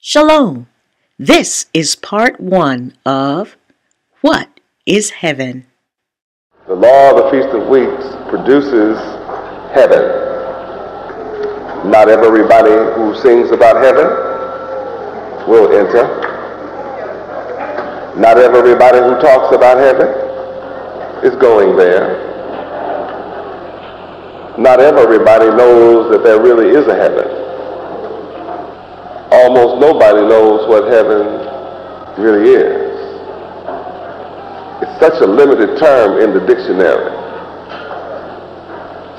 Shalom. This is part 1 of What is Heaven? The law of the Feast of Weeks produces heaven. Not everybody who sings about heaven will enter. Not everybody who talks about heaven is going there. Not everybody knows that there really is a heaven. Almost nobody knows what heaven really is. It's such a limited term in the dictionary.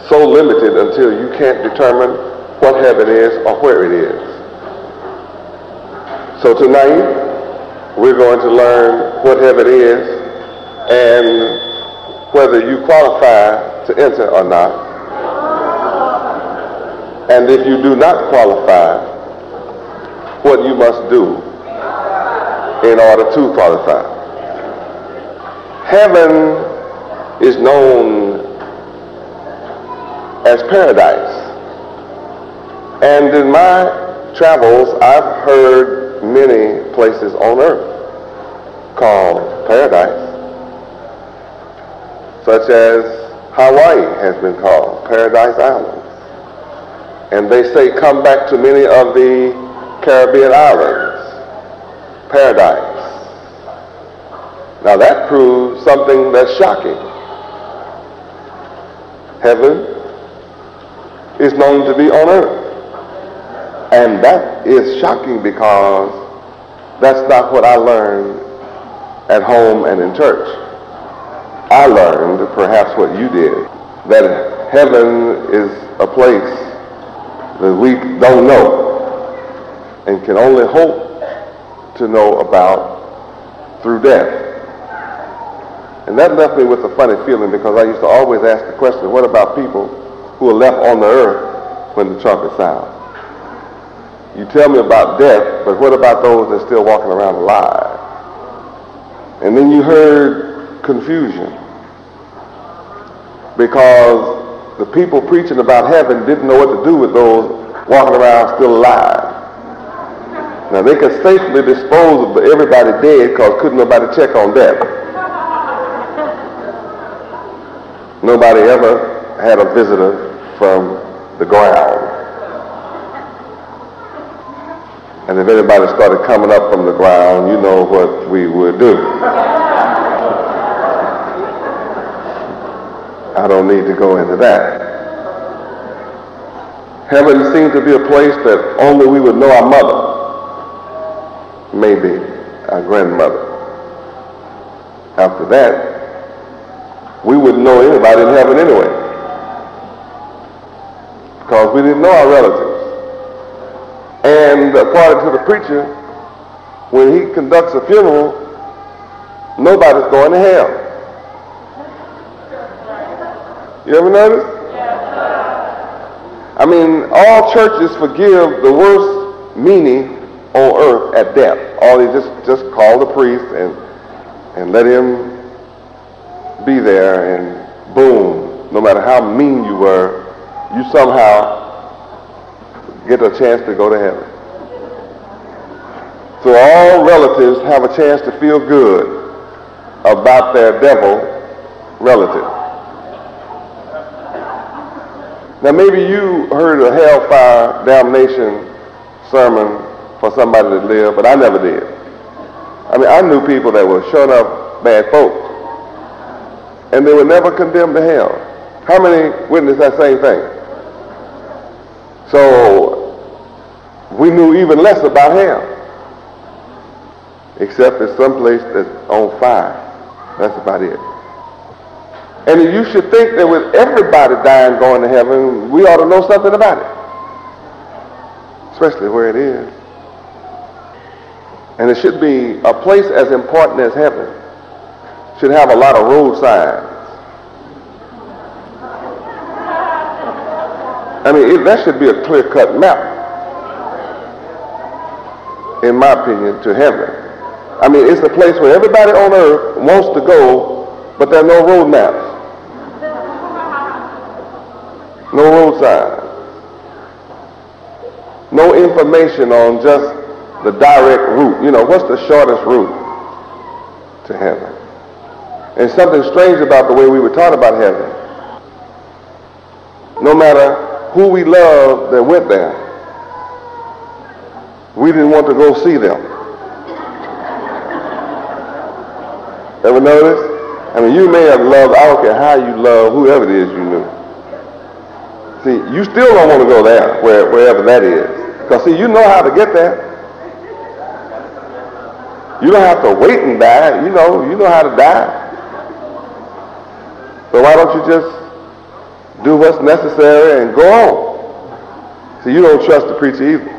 So limited until you can't determine what heaven is or where it is. So tonight, we're going to learn what heaven is and whether you qualify to enter or not. And if you do not qualify, what you must do in order to qualify. Heaven is known as paradise. And in my travels, I've heard many places on earth called paradise, such as Hawaii has been called Paradise Islands. And they say come back to many of the Caribbean islands, paradise. Now that proves something that's shocking. Heaven is known to be on earth. And that is shocking because that's not what I learned at home and in church. I learned, perhaps what you did, that heaven is a place that we don't know and can only hope to know about through death. And that left me with a funny feeling because I used to always ask the question, what about people who are left on the earth when the trumpet sounds? You tell me about death, but what about those that are still walking around alive? And then you heard confusion because the people preaching about heaven didn't know what to do with those walking around still alive. Now they could safely dispose of everybody dead because couldn't nobody check on death. Nobody ever had a visitor from the ground. And if anybody started coming up from the ground, you know what we would do. I don't need to go into that. Heaven seemed to be a place that only we would know our mother. Maybe our grandmother. After that, we wouldn't know anybody in heaven anyway, because we didn't know our relatives. And according to the preacher, when he conducts a funeral, nobody's going to hell. You ever notice? I mean, all churches forgive the worst meaning on earth at death. All they just call the priest and let him be there, and boom, no matter how mean you were, you somehow get a chance to go to heaven. So all relatives have a chance to feel good about their devil relative. Now maybe you heard a hellfire damnation sermon for somebody that lived, but I never did. I mean, I knew people that were sure enough bad folks, and they were never condemned to hell. How many witnessed that same thing? So we knew even less about hell, except it's someplace that's on fire. That's about it. And you should think that with everybody dying going to heaven, we ought to know something about it, especially where it is. And it should be a place as important as heaven. Should have a lot of road signs. I mean, that should be a clear-cut map, in my opinion, to heaven. I mean, it's a place where everybody on earth wants to go, but there are no road maps. No road signs. No information on just the direct route. You know, what's the shortest route to heaven? And something strange about the way we were taught about heaven. No matter who we loved that went there, we didn't want to go see them. Ever notice? I mean, you may have loved, I don't care how you love whoever it is you knew. See, you still don't want to go there, wherever that is. Because see, you know how to get there. You don't have to wait and die. You know how to die. So why don't you just do what's necessary and go on? See, you don't trust the preacher either.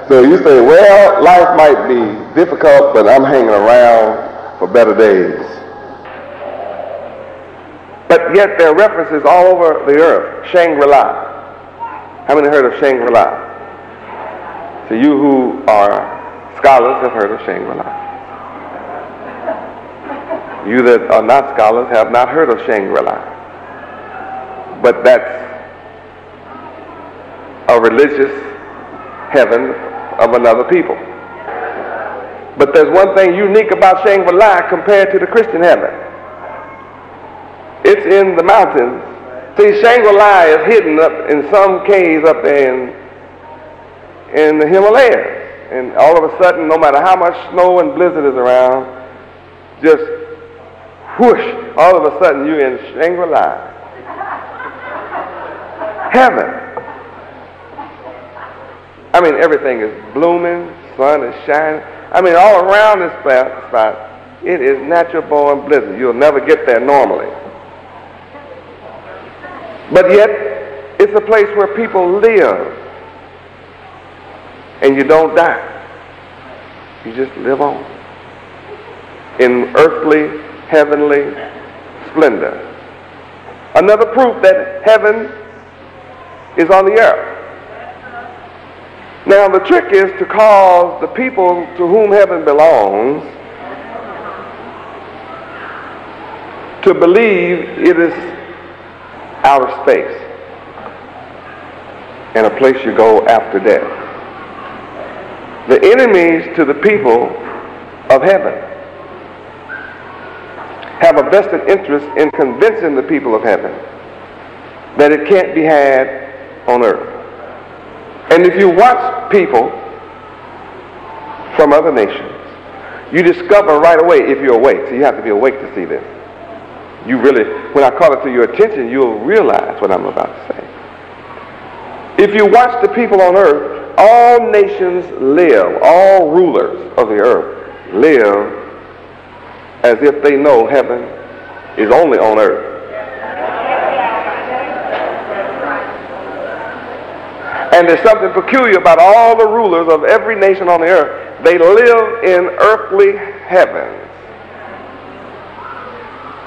So you say, well, life might be difficult, but I'm hanging around for better days. But yet there are references all over the earth. Shangri-La. How many heard of Shangri-La? So you who are scholars have heard of Shangri-La. You that are not scholars have not heard of Shangri-La. But that's a religious heaven of another people. But there's one thing unique about Shangri-La compared to the Christian heaven. It's in the mountains. See, Shangri-La is hidden up in some caves up there in the Himalayas. And all of a sudden, no matter how much snow and blizzard is around, just whoosh, all of a sudden you're in Shangri-La. Heaven. I mean, everything is blooming, sun is shining. I mean, all around this spot, it is natural born blizzard. You'll never get there normally. But yet, it's a place where people live. And you don't die. You just live on. In earthly, heavenly splendor. Another proof that heaven is on the earth. Now the trick is to cause the people to whom heaven belongs to believe it is outer space and a place you go after death. The enemies to the people of heaven have a vested interest in convincing the people of heaven that it can't be had on earth. And if you watch people from other nations, you discover right away if you're awake. So you have to be awake to see this. You really, when I call it to your attention, you'll realize what I'm about to say. If you watch the people on earth, all nations live, all rulers of the earth live as if they know heaven is only on earth. And there's something peculiar about all the rulers of every nation on the earth. They live in earthly heavens.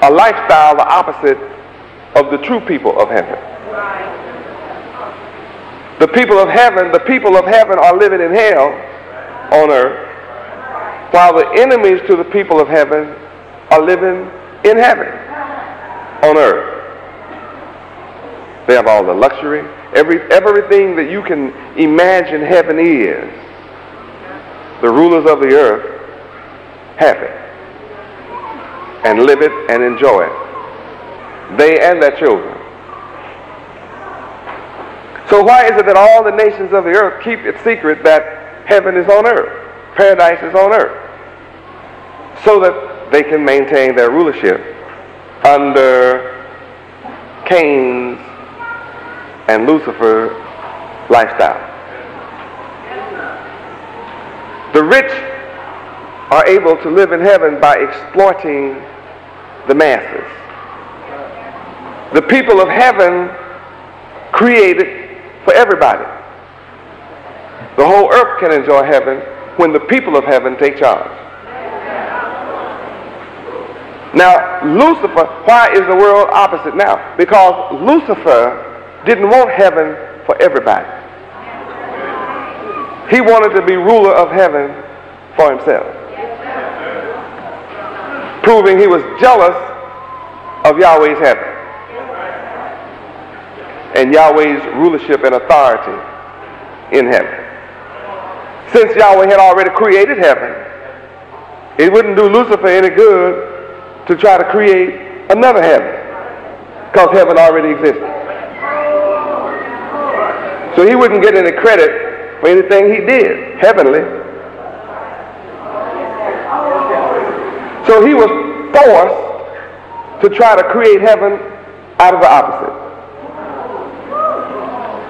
A lifestyle the opposite of the true people of heaven. The people of heaven are living in hell on earth, while the enemies to the people of heaven are living in heaven on earth. They have all the luxury, everything that you can imagine heaven is. The rulers of the earth have it and live it and enjoy it. They and their children. So why is it that all the nations of the earth keep it secret that heaven is on earth, paradise is on earth? So that they can maintain their rulership under Cain's and Lucifer's lifestyle. The rich are able to live in heaven by exploiting the masses. The people of heaven created for everybody. The whole earth can enjoy heaven when the people of heaven take charge. Now, Lucifer, why is the world opposite now? Because Lucifer didn't want heaven for everybody. He wanted to be ruler of heaven for himself, proving he was jealous of Yahweh's heaven. and Yahweh's rulership and authority in heaven. Since Yahweh had already created heaven, it wouldn't do Lucifer any good to try to create another heaven, because heaven already existed. So he wouldn't get any credit for anything he did heavenly. So he was forced to try to create heaven out of the opposite.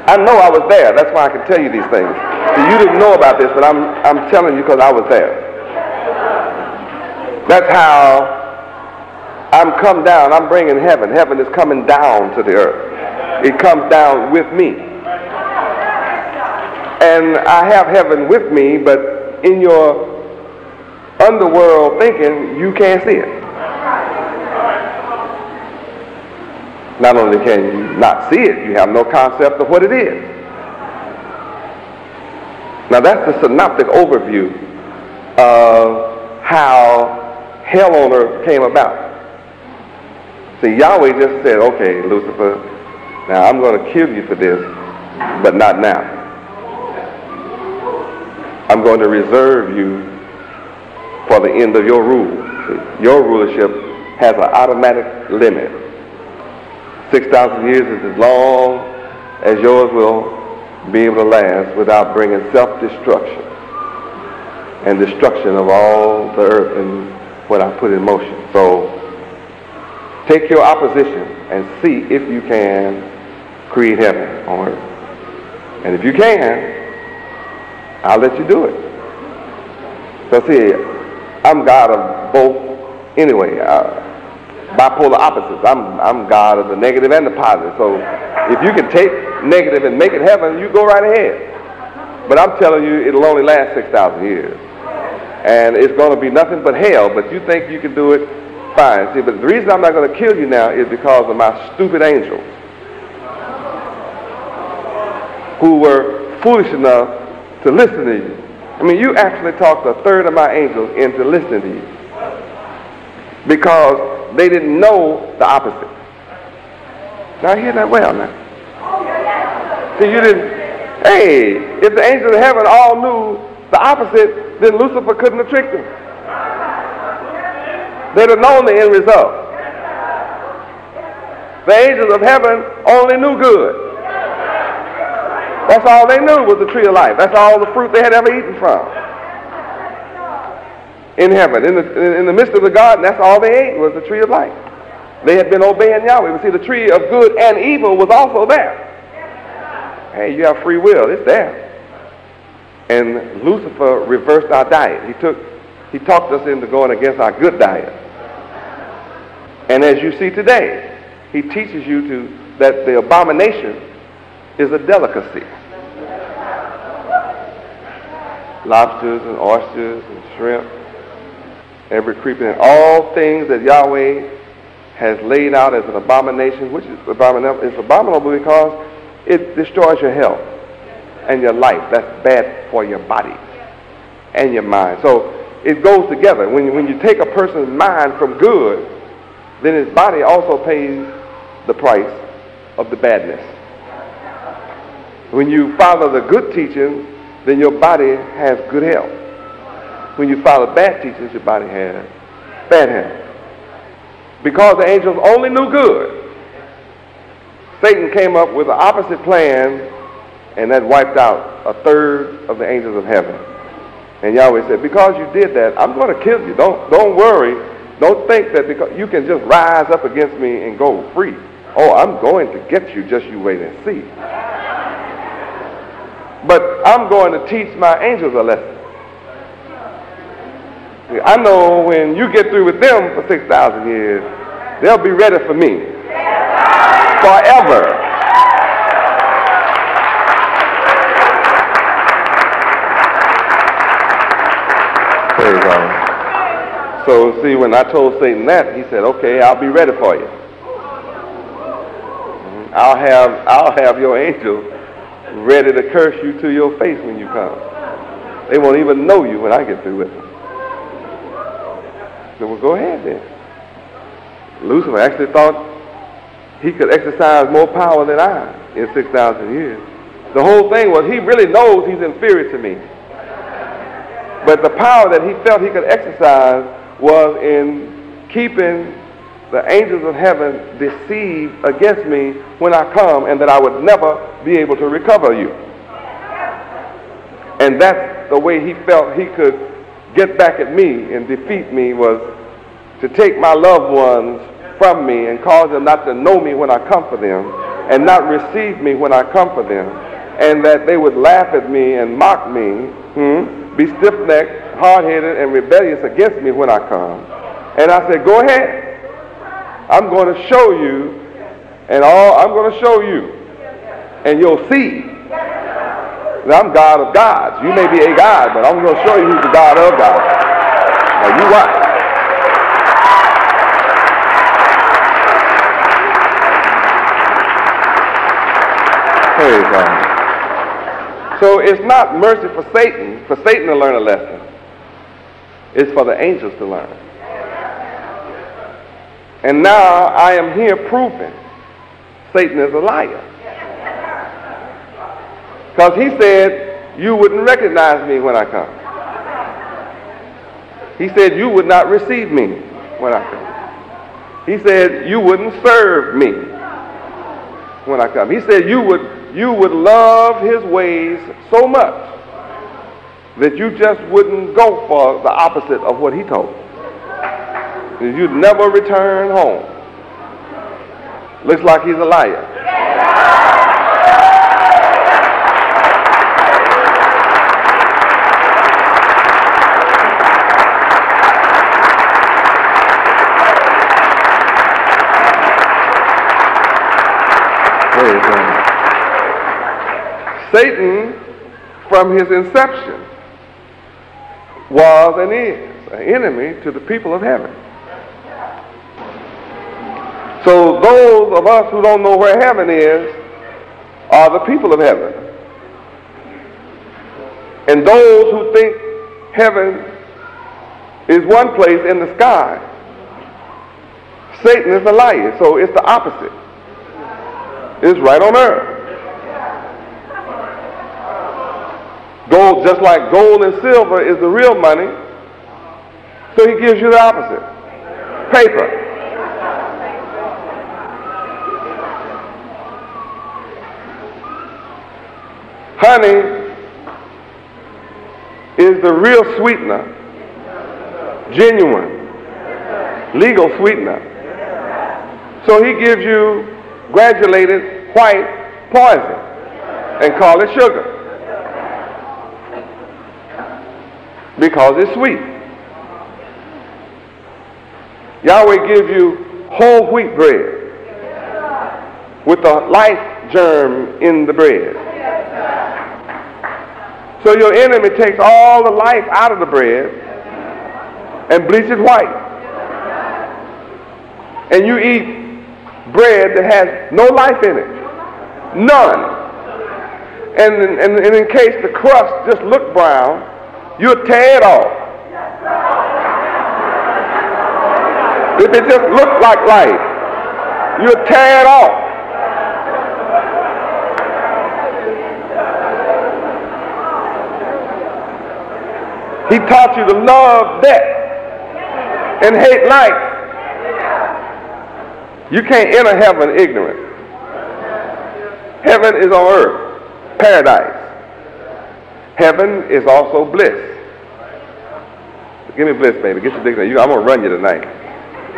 I know I was there. That's why I can tell you these things. So you didn't know about this, but I'm telling you because I was there. That's how I'm come down. I'm bringing heaven. Heaven is coming down to the earth. It comes down with me. And I have heaven with me, but in your underworld thinking, you can't see it. Not only can you not see it, you have no concept of what it is. Now that's the synoptic overview of how hell on earth came about. See, Yahweh just said, okay, Lucifer, now I'm going to kill you for this, but not now. I'm going to reserve you for the end of your rule. See, your rulership has an automatic limit. 6,000 years is as long as yours will be able to last without bringing self-destruction and destruction of all the earth and what I put in motion. So take your opposition and see if you can create heaven on earth. And if you can, I'll let you do it. So see, I'm God of both anyway. Bipolar opposites. I'm God of the negative and the positive. So if you can take negative and make it heaven, you go right ahead. But I'm telling you, it'll only last 6,000 years. And it's going to be nothing but hell, but you think you can do it, fine. See, but the reason I'm not going to kill you now is because of my stupid angels who were foolish enough to listen to you. I mean, you actually talked a third of my angels into listening to you because they didn't know the opposite. Now hear that well now. See, you didn't, hey, if the angels of heaven all knew the opposite, then Lucifer couldn't have tricked them. They'd have known the end result. The angels of heaven only knew good. That's all they knew was the tree of life. That's all the fruit they had ever eaten from. In heaven, in the midst of the garden, that's all they ate was the tree of life. They had been obeying Yahweh. But see, the tree of good and evil was also there. Hey, you have free will. It's there. And Lucifer reversed our diet. He talked us into going against our good diet. And as you see today, he teaches you that the abomination is a delicacy. Lobsters and oysters and shrimp, every creeping, all things that Yahweh has laid out as an abomination, which is abominable. It's abominable because it destroys your health and your life. That's bad for your body and your mind. So it goes together. When you take a person's mind from good, then his body also pays the price of the badness. When you follow the good teaching, then your body has good health. When you follow bad teachings, your body has bad health. Because the angels only knew good, Satan came up with the opposite plan, and that wiped out a third of the angels of heaven. And Yahweh said, because you did that, I'm going to kill you. Don't worry. Don't think that because you can just rise up against me and go free. Oh, I'm going to get you. Just you wait and see. But I'm going to teach my angels a lesson. I know when you get through with them for 6,000 years, they'll be ready for me forever. Praise God. So see, when I told Satan that, he said, okay, I'll be ready for you. I'll have your angels ready to curse you to your face when you come. They won't even know you when I get through with them. So well, go ahead then. Lucifer actually thought he could exercise more power than I in 6,000 years. The whole thing was he really knows he's inferior to me. But the power that he felt he could exercise was in keeping the angels of heaven deceived against me when I come, and that I would never be able to recover you. And that's the way he felt he could get back at me and defeat me, was to take my loved ones from me and cause them not to know me when I come for them, and not receive me when I come for them, and that they would laugh at me and mock me, be stiff-necked, hard-headed, and rebellious against me when I come. And I said, go ahead. I'm going to show you, and I'm going to show you, and you'll see that I'm God of gods. You may be a God, but I'm going to show you who's the God of gods. Now you watch. Praise God. So it's not mercy for Satan to learn a lesson. It's for the angels to learn. And now I am here proving Satan is a liar. Because he said you wouldn't recognize me when I come. He said you would not receive me when I come. He said you wouldn't serve me when I come. He said you would love his ways so much that you just wouldn't go for the opposite of what he told. You'd never return home. Looks like he's a liar. Praise God. Satan, from his inception, was and is an enemy to the people of heaven. So those of us who don't know where heaven is are the people of heaven. And those who think heaven is one place in the sky, Satan is a liar. So it's the opposite. It's right on earth. Gold, just like gold and silver is the real money, so he gives you the opposite. Paper. Honey is the real sweetener, genuine, legal sweetener. So he gives you granulated white poison and call it sugar because it's sweet. Yahweh gives you whole wheat bread with the life germ in the bread. So your enemy takes all the life out of the bread and bleaches it white. And you eat bread that has no life in it. None. And in case the crust just look brown, you'll tear it off. If it just looked like life, you'll tear it off. He taught you to love death and hate life. You can't enter heaven ignorant. Heaven is on earth, paradise. Heaven is also bliss. Give me bliss, baby. Get your dictionary. I'm going to run you tonight.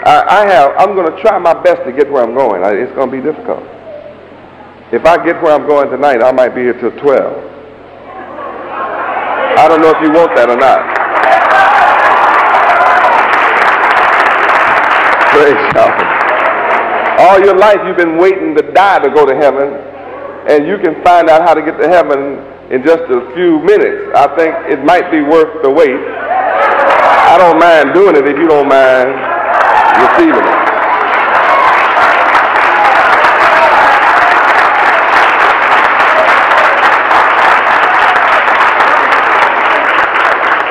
I'm going to try my best to get where I'm going. It's going to be difficult. If I get where I'm going tonight, I might be here till 12. I don't know if you want that or not. Praise God. All your life you've been waiting to die to go to heaven, and you can find out how to get to heaven in just a few minutes. I think it might be worth the wait. I don't mind doing it if you don't mind receiving it.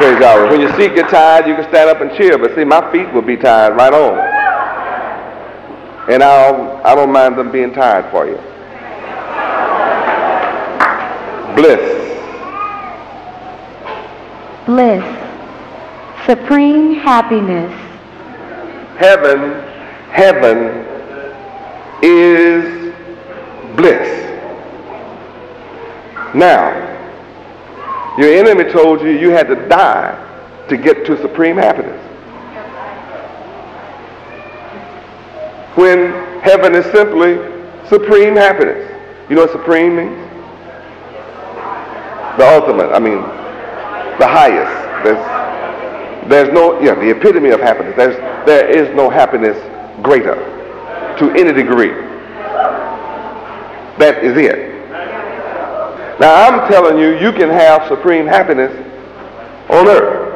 Praise God. When your feet get tired, you can stand up and cheer, but see, my feet will be tired right on. And I don't mind them being tired for you. Bliss. Bliss. Supreme happiness. Heaven is bliss. Now, your enemy told you you had to die to get to supreme happiness. When heaven is simply supreme happiness. You know what supreme means? The ultimate, the highest. There's no, the epitome of happiness. There is no happiness greater to any degree. That is it. Now I'm telling you, you can have supreme happiness on earth.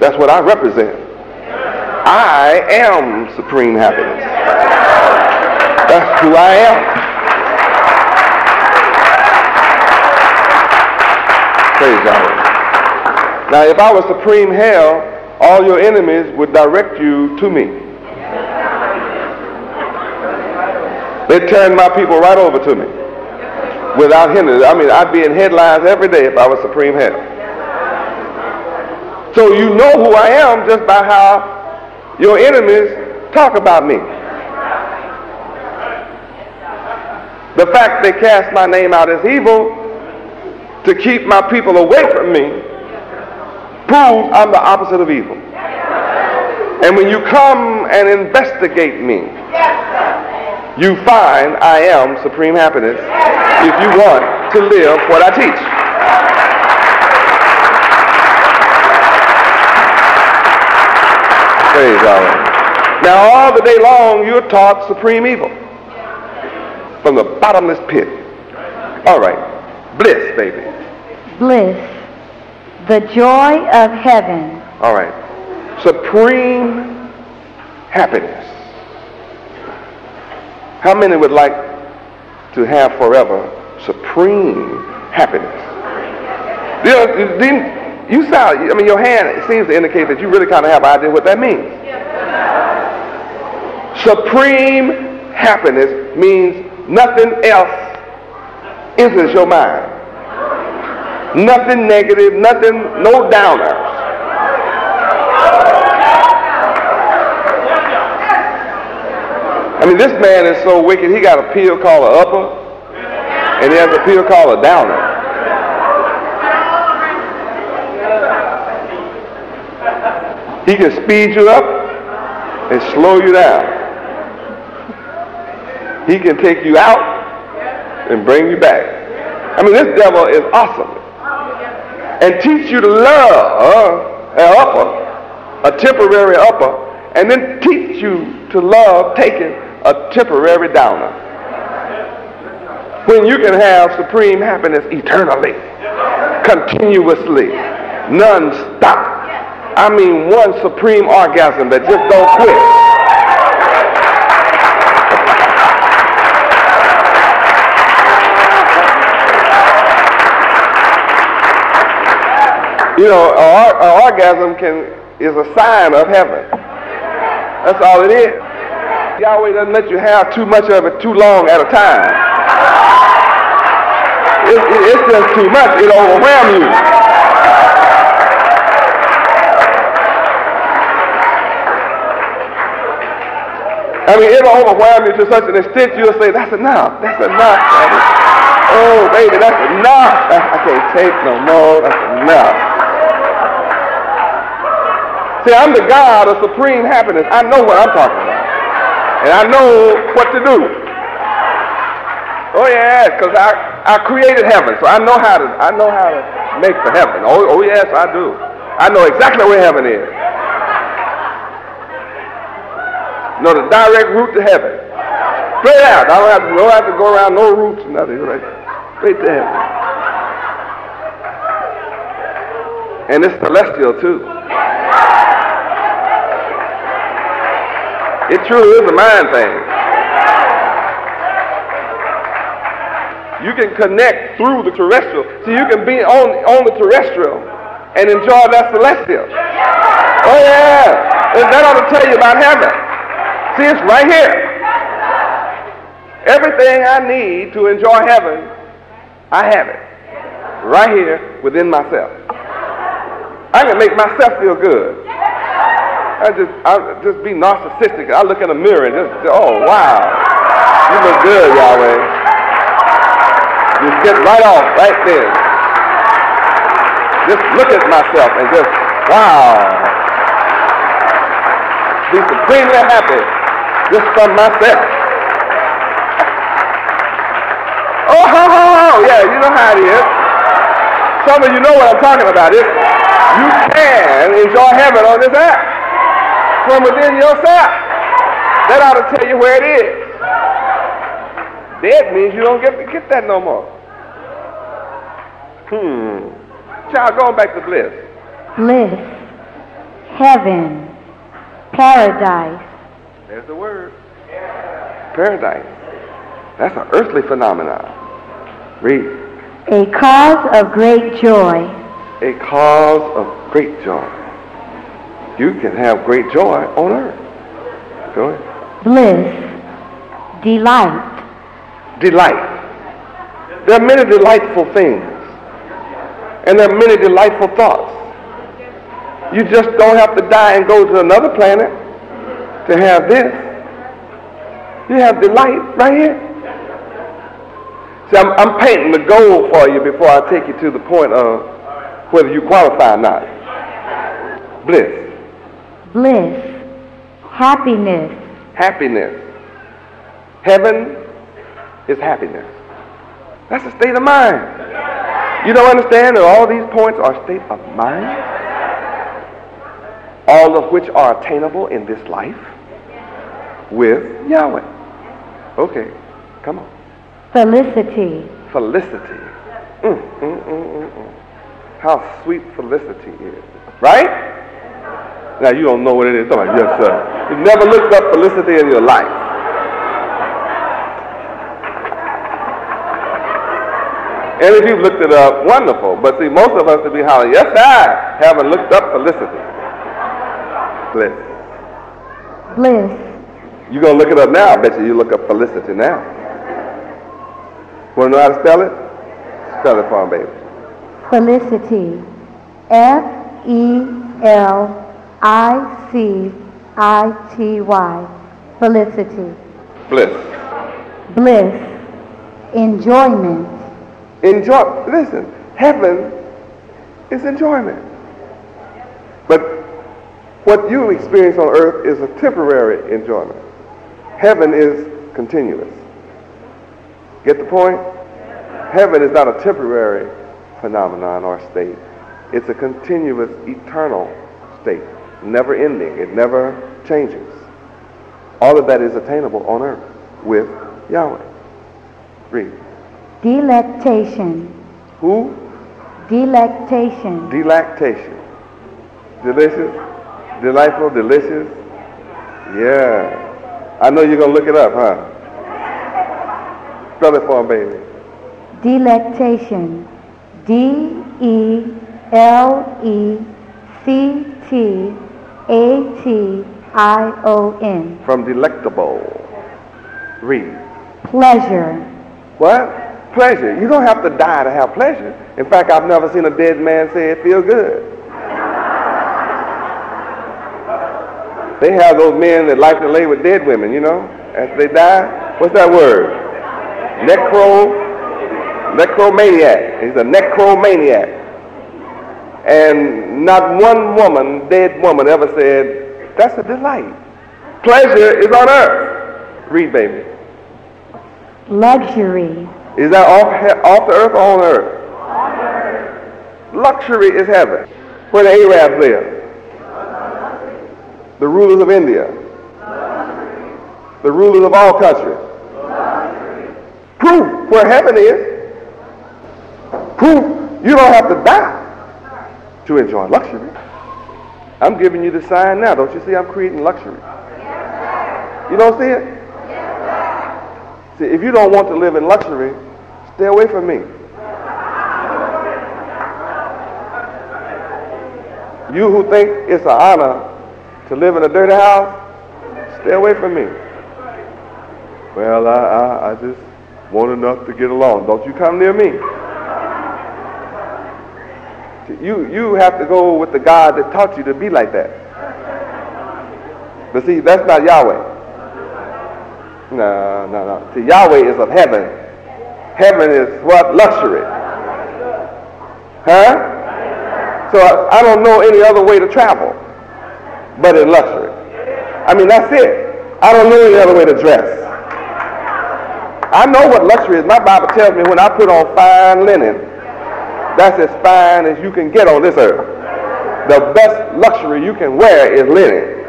That's what I represent. I am supreme happiness. That's who I am. Praise Yahweh. Now, if I was supreme hell, all your enemies would direct you to me. They'd turn my people right over to me without hindrance. I'd be in headlines every day if I was supreme hell. So you know who I am just by how your enemies talk about me. The fact they cast my name out as evil to keep my people away from me proves I'm the opposite of evil. And when you come and investigate me, you find I am supreme happiness if you want to live what I teach. Praise God. Now all the day long you're taught supreme evil from the bottomless pit. All right, bliss, baby. Bliss. The joy of heaven. All right, supreme happiness. How many would like to have forever supreme happiness? You sound, your hand seems to indicate that you really kind of have an idea what that means. Supreme happiness means nothing else enters your mind. Nothing negative, no downers. This man is so wicked, he got a pill called an upper, and he has a pill called a downer. He can speed you up and slow you down. He can take you out and bring you back. This devil is awesome. And teach you to love an upper, a temporary upper, and then teach you to love taking a temporary downer. When you can have supreme happiness eternally, continuously, non-stop. One supreme orgasm that just don't quit. An orgasm is a sign of heaven. That's all it is. Yahweh doesn't let you have too much of it too long at a time. It's just too much. It'll overwhelm you. It'll overwhelm you to such an extent you'll say, that's enough. That's enough, baby. Oh, baby, that's enough. I can't take no more. That's enough. See, I'm the God of supreme happiness. I know what I'm talking about. And I know what to do. Oh yeah, because I created heaven, so I know how to make the heaven. Oh yes, I do. I know exactly where heaven is. The direct route to heaven. Straight out. I don't have to go around no routes or nothing. Right? Straight to heaven. And it's celestial too. It truly is a mind thing. You can connect through the terrestrial. So you can be on the terrestrial and enjoy that celestial. Oh yeah. And that ought to tell you about heaven. See, it's right here. Everything I need to enjoy heaven, I have it. Right here within myself. I can make myself feel good. I just be narcissistic. I look in the mirror and just, oh, wow. You look good, Yahweh. Just get right off right there. Just look at myself and just, wow. Be supremely happy just from myself. Oh, yeah, you know how it is. Some of you know what I'm talking about. You can enjoy heaven on this earth from within yourself. That ought to tell you where it is. Dead means you don't get that no more. Child, going back to bliss. Bliss, heaven, paradise. There's the word. Paradise. That's an earthly phenomenon. Read. A cause of great joy. A cause of great joy. You can have great joy on earth. Go ahead. Bliss, delight. Delight. There are many delightful things. And there are many delightful thoughts. You just don't have to die and go to another planet to have this. You have delight right here. See, I'm painting the goal for you before I take you to the point of whether you qualify or not. Bliss. Bliss, happiness. Happiness. Heaven is happiness. That's a state of mind. You don't understand that all these points are state of mind? All of which are attainable in this life with Yahweh. Okay, come on. Felicity. Felicity. How sweet felicity is. Right? Now you don't know what it is. Come on, yes, sir. You've never looked up felicity in your life. And if you've looked it up, wonderful. But see, most of us to be hollering, yes, I haven't looked up felicity. Bliss. Bliss. You're going to look it up now. I bet you look up felicity now. Want to know how to spell it? Spell it for me, baby. Felicity. Felicity. Felicity. Bliss. Bliss. Enjoyment. Enjoy. Listen, heaven is enjoyment. But what you experience on earth is a temporary enjoyment. Heaven is continuous. Get the point? Heaven is not a temporary phenomenon or state. It's a continuous, eternal state, never ending. It never changes. All of that is attainable on earth with Yahweh. Read. Delectation. Who? Delectation. Delectation. Delicious? Delightful? Delicious? Yeah. I know you're going to look it up, huh? Spell it for him, baby. Delectation. Delectation. From delectable. Read. Pleasure. What? Pleasure. You don't have to die to have pleasure. In fact, I've never seen a dead man say it feels good. They have those men that like to lay with dead women, you know, after they die. What's that word? Necromaniac. He's a necromaniac. And not one woman, dead woman, ever said, that's a delight. Pleasure is on earth. Read, baby. Luxury. Is that off the earth or on earth? On earth. Luxury is heaven. Where the Arabs live. The rulers of India. The rulers of all countries. Proof where heaven is. Proof you don't have to die to enjoy luxury. I'm giving you the sign now. Don't you see I'm creating luxury? You don't see it? See, if you don't want to live in luxury, stay away from me. You who think it's an honor to live in a dirty house, stay away from me. Well, I just want enough to get along. Don't you come near me. You have to go with the God that taught you to be like that. But see, that's not Yahweh. No. See, Yahweh is of heaven. Heaven is what? Luxury. Huh? So I don't know any other way to travel but in luxury. I mean, that's it. I don't know any other way to dress. I know what luxury is. My Bible tells me when I put on fine linen, that's as fine as you can get on this earth. The best luxury you can wear is linen.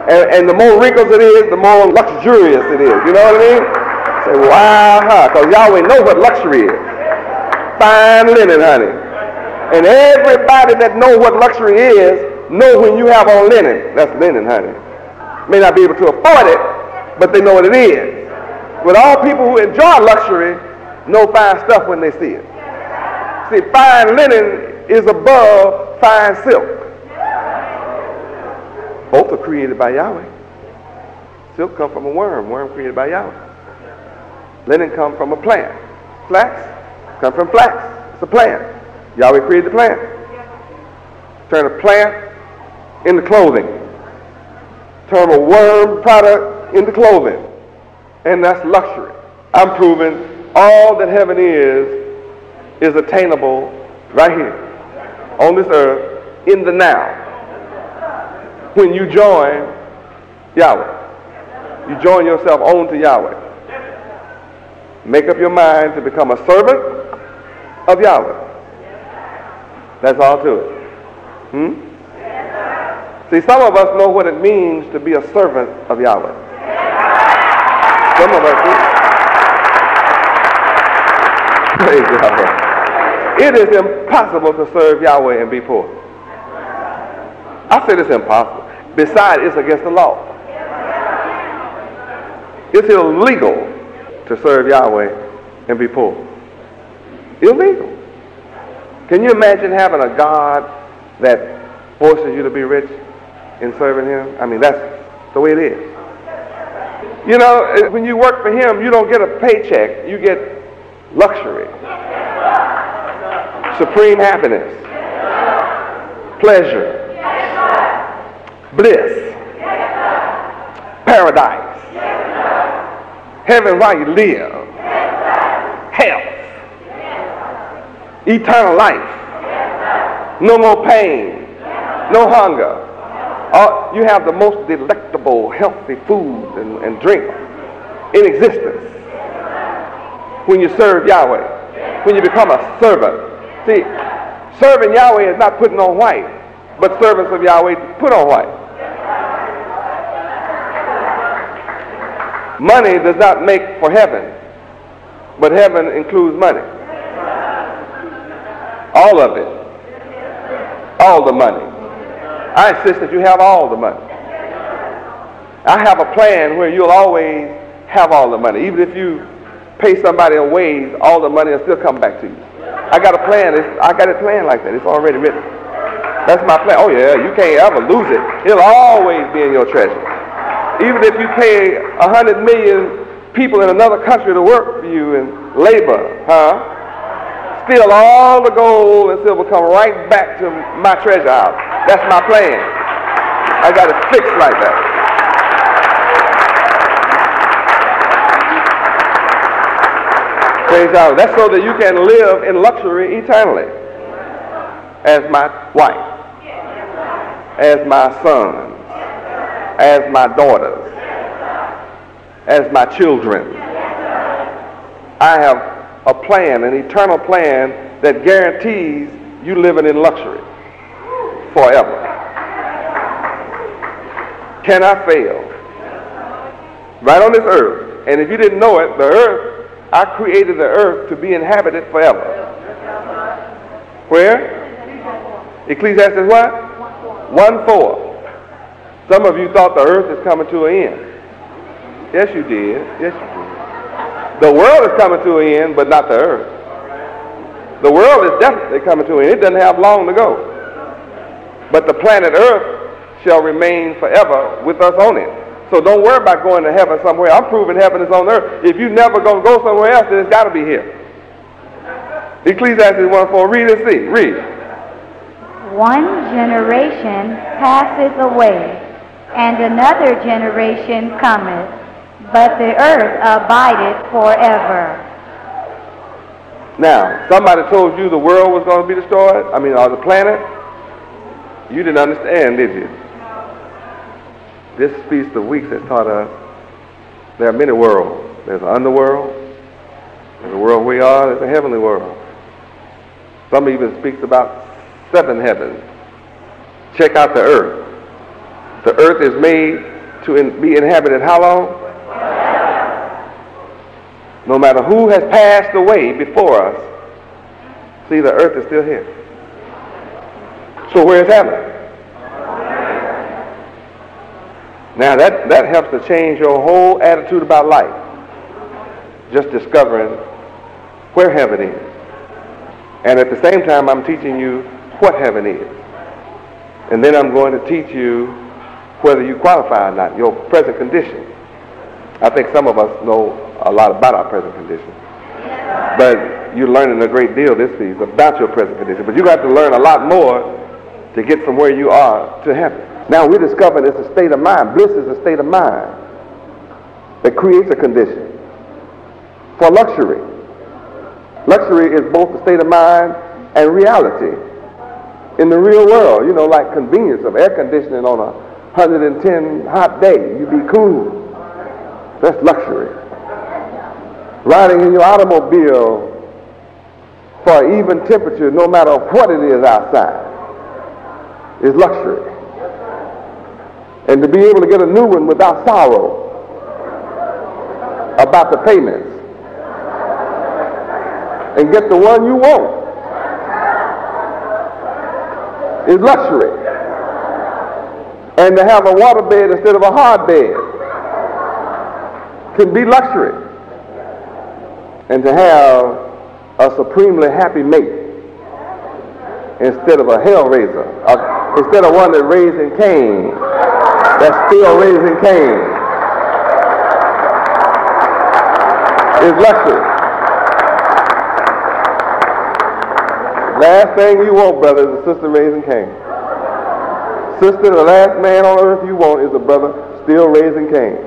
And the more wrinkles it is, the more luxurious it is. You know what I mean? Say, wow, because Yahweh knows what luxury is. Fine linen, honey. And everybody that knows what luxury is, know when you have on linen. That's linen, honey. May not be able to afford it, but they know what it is. But all people who enjoy luxury know fine stuff when they see it. See, fine linen is above fine silk. Both are created by Yahweh. Silk comes from a worm created by Yahweh. Linen comes from a plant. Flax comes from flax. It's a plant. Yahweh created the plant. Turn a plant into clothing. Turn a worm product into clothing. And that's luxury. I'm proving all that heaven is attainable right here on this earth in the now. When you join Yahweh, you join yourself on to Yahweh. Make up your mind to become a servant of Yahweh. That's all to it. See, some of us know what it means to be a servant of Yahweh. Some of us do. Praise Yahweh. It is impossible to serve Yahweh and be poor. I said it's impossible. Besides, it's against the law. It's illegal to serve Yahweh and be poor. Illegal. Can you imagine having a God that forces you to be rich in serving Him? I mean, that's the way it is. You know, when you work for Him, you don't get a paycheck. You get luxury, supreme happiness, pleasure, bliss, paradise, heaven while you live, health, eternal life, no more pain, no hunger. You have the most delectable, healthy food and drink in existence when you serve Yahweh, when you become a servant. See, serving Yahweh is not putting on white, but servants of Yahweh put on white. Money does not make for heaven, but heaven includes money. All of it. All the money. I insist that you have all the money. I have a plan where you'll always have all the money. Even if you pay somebody a wage, all the money will still come back to you. I got a plan. I got it planned like that. It's already written. That's my plan. Oh yeah, you can't ever lose it. It'll always be in your treasure. Even if you pay 100 million people in another country to work for you and labor, still all the gold and silver come right back to my treasure house. That's my plan. I got it fixed like that. Praise God. That's so that you can live in luxury eternally. As my wife, as my sons, as my daughters, as my children. I have a plan, an eternal plan that guarantees you living in luxury forever. Cannot fail. Right on this earth. And if you didn't know it, the earth, I created the earth to be inhabited forever. Where? Ecclesiastes what? 1:4. Some of you thought the earth is coming to an end. Yes, you did. Yes, you did. The world is coming to an end, but not the earth. The world is definitely coming to an end. It doesn't have long to go. But the planet Earth shall remain forever with us on it. So don't worry about going to heaven somewhere. I'm proving heaven is on earth. If you never going to go somewhere else, then it's got to be here. Ecclesiastes 1:4. Read and see. Read. One generation passeth away, and another generation cometh, but the earth abideth forever. Now, somebody told you the world was going to be destroyed? Or the planet? You didn't understand, did you? This Feast of Weeks has taught us there are many worlds. There's an underworld, there's a world we are, there's a heavenly world. Some even speaks about 7 heavens. Check out the earth. The earth is made to be inhabited how long? No matter who has passed away before us, see, the earth is still here. So where is heaven? Now that helps to change your whole attitude about life. Just discovering where heaven is. And at the same time, I'm teaching you what heaven is. And then I'm going to teach you whether you qualify or not, your present condition. I think some of us know a lot about our present condition. But you're learning a great deal this week about your present condition. But you got to learn a lot more to get from where you are to heaven. Now we're discovering it's a state of mind. Bliss is a state of mind that creates a condition for luxury. Luxury is both a state of mind and reality. In the real world, like convenience of air conditioning on a 110 hot day, you be cool. That's luxury. Riding in your automobile for an even temperature, no matter what it is outside, is luxury. And to be able to get a new one without sorrow about the payments and get the one you want is luxury. And to have a water bed instead of a hard bed can be luxury. And to have a supremely happy mate instead of a hell raiser, instead of one that's raising Cain, that's still raising Cain, is luxury. Last thing you want, brother, is a sister raising Cain. Sister, the last man on earth you want is a brother still raising Cain.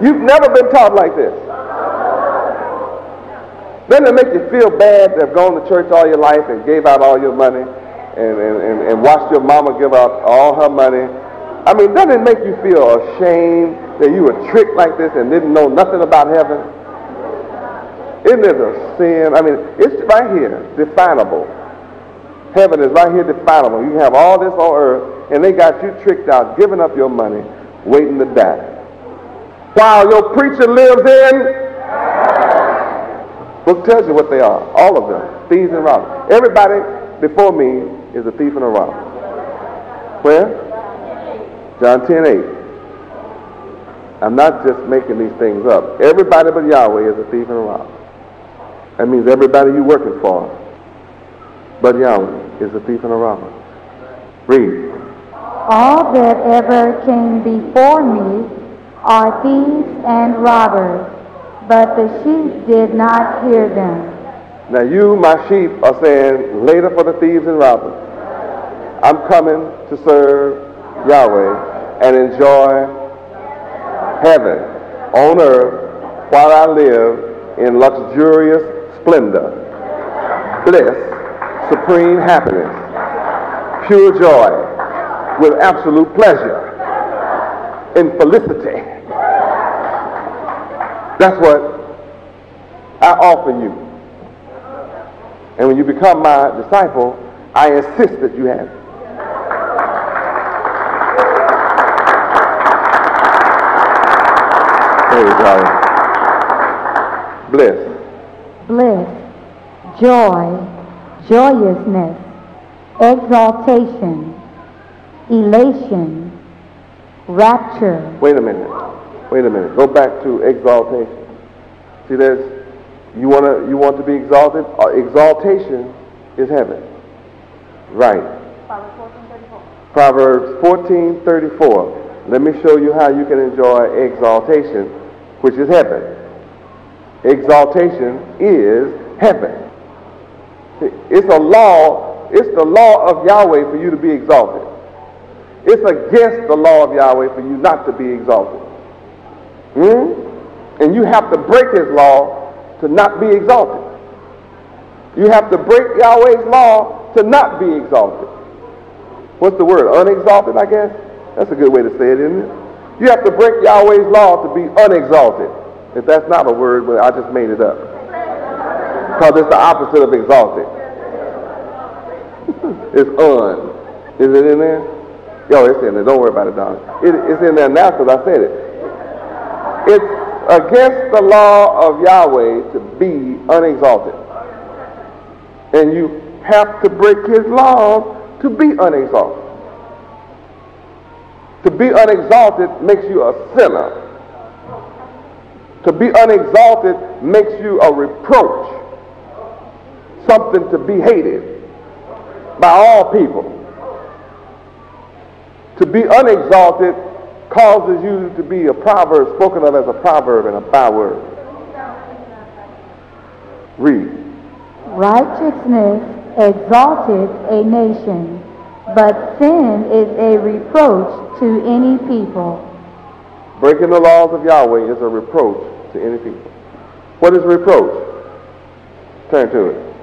You've never been taught like this. Doesn't it make you feel bad to have gone to church all your life and gave out all your money and watched your mama give out all her money? Doesn't it make you feel ashamed that you were tricked like this and didn't know nothing about heaven? Isn't it a sin? It's right here, definable. Heaven is right here, definable. You have all this on earth, and they got you tricked out, giving up your money, waiting to die. While your preacher lives in, book tells you what they are, all of them, thieves and robbers. Everybody before me is a thief and a robber. Where? John 10:8. I'm not just making these things up. Everybody but Yahweh is a thief and a robber. That means everybody you're working for but Yahweh is a thief and a robber. Read. All that ever came before me are thieves and robbers, but the sheep did not hear them. Now you, my sheep, are saying, later for the thieves and robbers. I'm coming to serve Yahweh and enjoy heaven on earth while I live in luxurious splendor, bliss, supreme happiness, pure joy, with absolute pleasure, in felicity. That's what I offer you. And when you become my disciple, I insist that you have it. Praise God. Bliss. Bliss, joy, joyousness, exaltation, elation, rapture. Wait a minute. Go back to exaltation. See, you want to be exalted? Exaltation is heaven. Right. Proverbs 14:34. Let me show you how you can enjoy exaltation, which is heaven. Exaltation is heaven. It's a law. It's the law of Yahweh for you to be exalted. It's against the law of Yahweh for you not to be exalted. And you have to break his law to not be exalted. You have to break Yahweh's law to not be exalted. What's the word? Unexalted, I guess? That's a good way to say it, isn't it? You have to break Yahweh's law to be unexalted. If that's not a word, but I just made it up. Because it's the opposite of exalted. It's un. Is it in there? Yo, it's in there. Don't worry about it, Don. It's in there now because I said it. It's against the law of Yahweh to be unexalted. And you have to break his laws to be unexalted. To be unexalted makes you a sinner. To be unexalted makes you a reproach. Something to be hated by all people. To be unexalted causes you to be a proverb, spoken of as a proverb and a byword. Read. Righteousness exalteth a nation, but sin is a reproach to any people. Breaking the laws of Yahweh is a reproach to any people. What is reproach? Turn to it.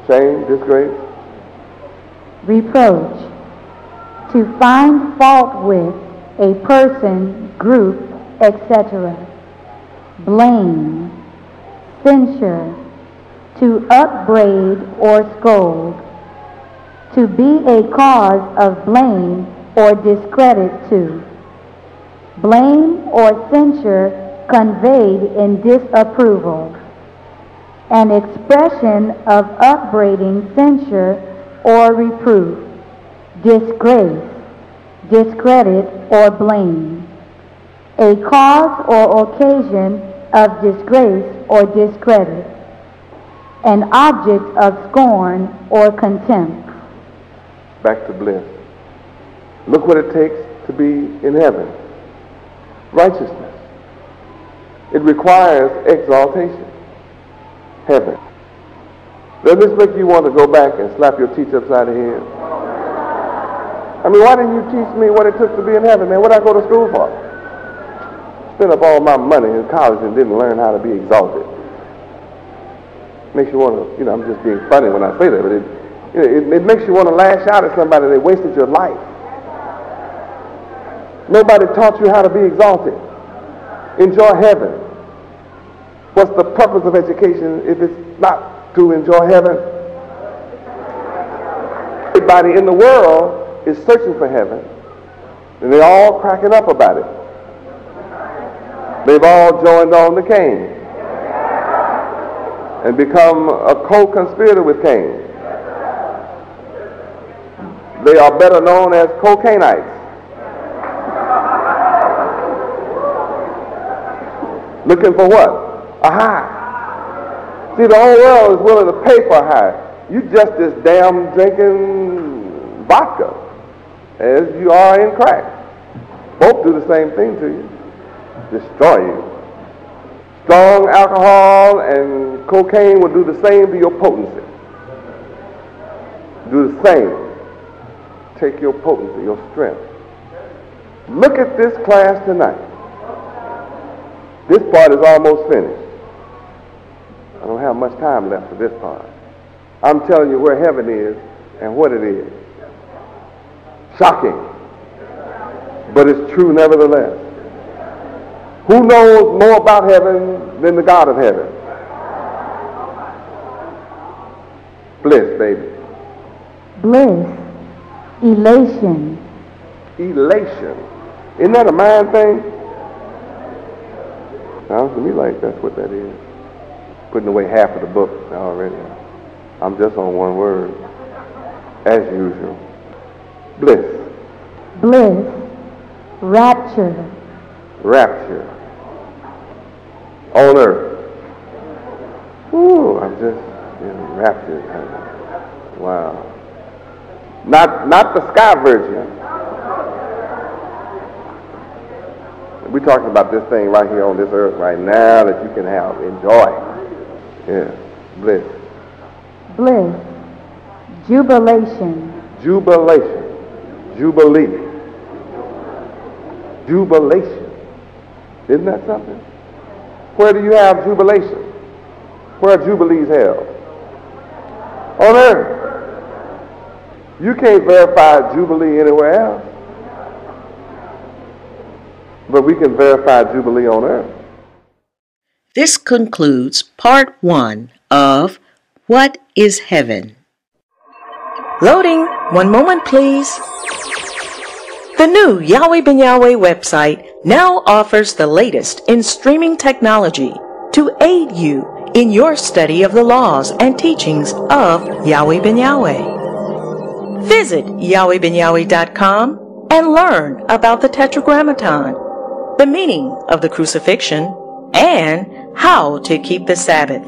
Shame, disgrace. Reproach. To find fault with a person, group, etc. Blame. Censure. To upbraid or scold. To be a cause of blame or discredit to. Blame or censure conveyed in disapproval. An expression of upbraiding, censure, or reproof. Disgrace, discredit, or blame. A cause or occasion of disgrace or discredit. An object of scorn or contempt. Back to bliss. Look what it takes to be in heaven. Righteousness. It requires exaltation. Heaven. Doesn't this make you want to go back and slap your teacher upside the head? I mean, why didn't you teach me what it took to be in heaven, man? What did I go to school for? Spent up all my money in college and didn't learn how to be exalted. Makes you want to, I'm just being funny when I say that, but it makes you want to lash out at somebody that wasted your life. Nobody taught you how to be exalted. Enjoy heaven. What's the purpose of education if it's not to enjoy heaven? Everybody in the world is searching for heaven, and they're all cracking up about it. They've all joined on to Cain and become a co-conspirator with Cain. They are better known as cocainites. Looking for what? A high. See, the whole world is willing to pay for a high. You just as damn drinking vodka as you are in crack. Both do the same thing to you. Destroy you. Strong alcohol and cocaine will do the same to your potency. Do the same. Take your potency, your strength. Look at this class tonight. This part is almost finished. I don't have much time left for this part. I'm telling you where heaven is and what it is. Shocking. But it's true nevertheless. Who knows more about heaven than the God of heaven? Bliss, baby. Bliss. Elation. Elation. Isn't that a mind thing? Sounds to me like that's what that is. Putting away half of the book already. I'm just on one word. As usual. Bliss. Bliss. Rapture. Rapture. On earth. Ooh, I'm just raptured. Wow. Not the sky virgin. We're talking about this thing right here on this earth right now that you can have. Enjoy. Yeah. Bliss. Bliss. Jubilation. Jubilation. Jubilee. Jubilation. Isn't that something? Where do you have jubilation? Where are jubilees held? On earth. You can't verify jubilee anywhere else. But we can verify jubilee on earth. This concludes part 1 of What is Heaven? Loading. One moment, please. The new Yahweh Ben Yahweh website now offers the latest in streaming technology to aid you in your study of the laws and teachings of Yahweh Ben Yahweh. Visit YahwehBenYahweh.com and learn about the Tetragrammaton, the meaning of the crucifixion, and how to keep the Sabbath.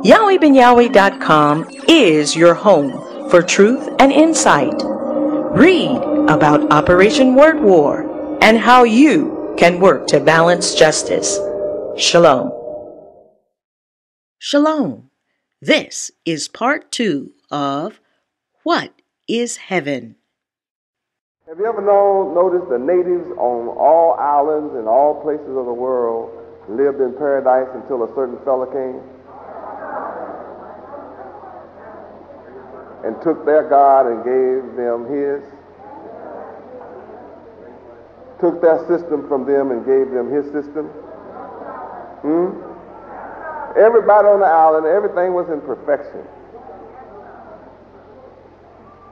YahwehBenYahweh.com is your home for truth and insight. Read about Operation Word War and how you can work to balance justice. Shalom. Shalom. This is part 2 of What is Heaven? Have you ever noticed the natives on all islands and all places of the world lived in paradise until a certain fella came and took their God and gave them his, took their system from them and gave them his system? Everybody on the island, everything was in perfection,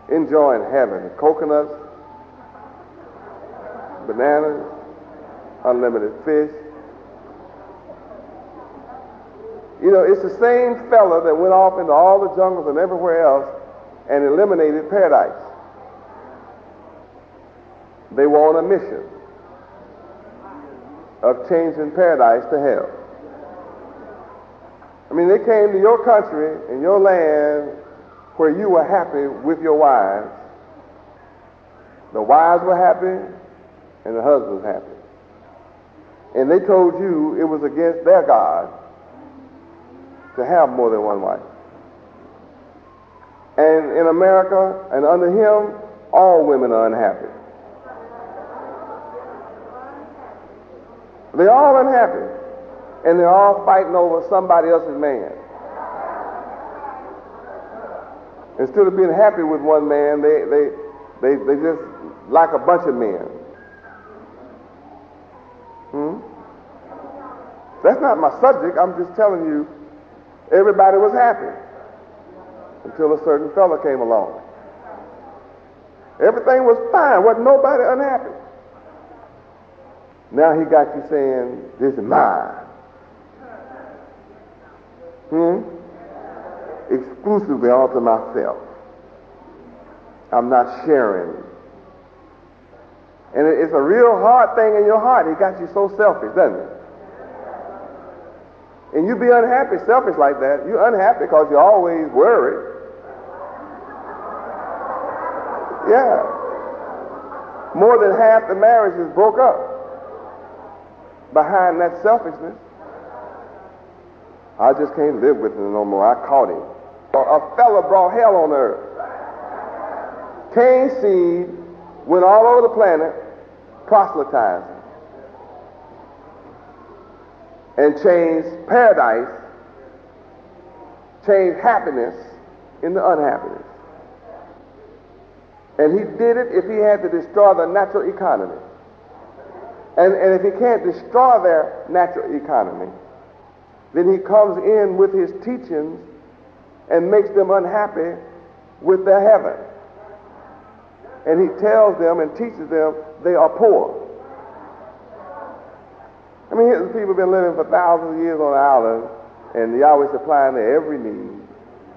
enjoying heaven. Coconuts, bananas, unlimited fish. You know, it's the same fella that went off into all the jungles and everywhere else and eliminated paradise. They were on a mission of changing paradise to hell. I mean, they came to your country and your land where you were happy with your wives. The wives were happy and the husband's happy. And they told you it was against their God to have more than one wife. And in America and under him, all women are unhappy. They're all unhappy. And they're all fighting over somebody else's man. Instead of being happy with one man, they just like a bunch of men. That's not my subject. I'm just telling you, everybody was happy until a certain fella came along. Everything was fine. Wasn't nobody unhappy. Now he got you saying, this is mine. Exclusively all to myself. I'm not sharing. And it's a real hard thing in your heart. He got you so selfish, doesn't it? And you be unhappy, selfish like that. You're unhappy because you're always worried. Yeah. More than half the marriages broke up behind that selfishness. I just can't live with him no more. I caught him. A fella brought hell on earth. Cain's seed went all over the planet proselytizing and changed paradise, changed happiness into unhappiness. And he did it if he had to destroy the natural economy. And if he can't destroy their natural economy, then he comes in with his teachings and makes them unhappy with their heaven. And he tells them and teaches them they are poor. I mean, here's people been living for thousands of years on the island, and Yahweh supplying their every need.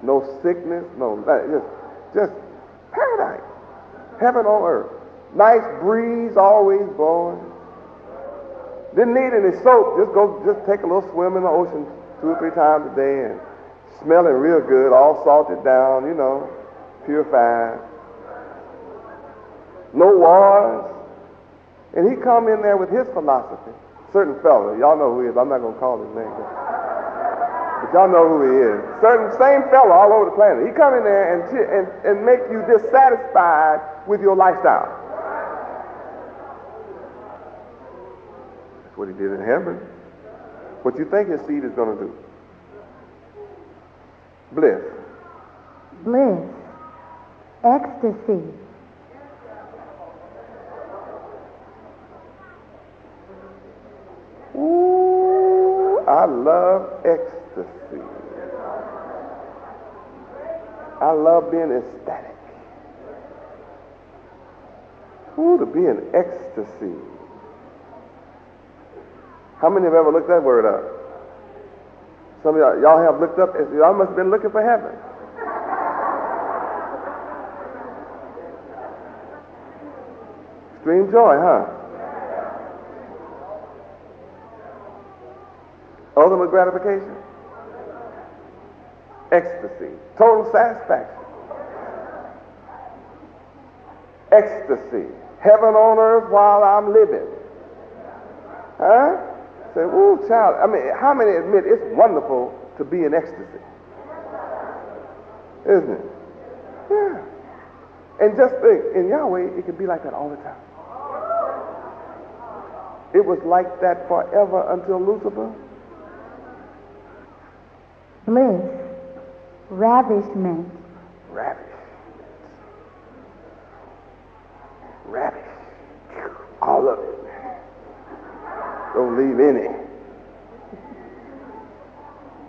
No sickness, no nothing, just paradise. Heaven on earth. Nice breeze always blowing. Didn't need any soap. Just take a little swim in the ocean 2 or 3 times a day and smelling real good, all salted down, purified. no wars. And he come in there with his philosophy. Certain fellow, y'all know who he is. I'm not going to call his name. But y'all know who he is. Same fellow all over the planet. He come in there and make you dissatisfied with your lifestyle. That's what he did in heaven. What you think his seed is going to do? Bliss. Bliss. Ecstasy. Ooh, I love ecstasy. I love being ecstatic. Ooh, to be in ecstasy. How many have ever looked that word up? Some of y'all have looked up, y'all must have been looking for heaven. Extreme joy, huh? Ultimate gratification. Ecstasy. Total satisfaction. Ecstasy. Heaven on earth while I'm living. Huh? Say, ooh, child. I mean, how many admit it's wonderful to be in ecstasy? Isn't it? Yeah. And just think, in Yahweh, it can be like that all the time. It was like that forever until Lucifer. Bliss. Ravishment. Ravish. Ravish. All of it. Don't leave any.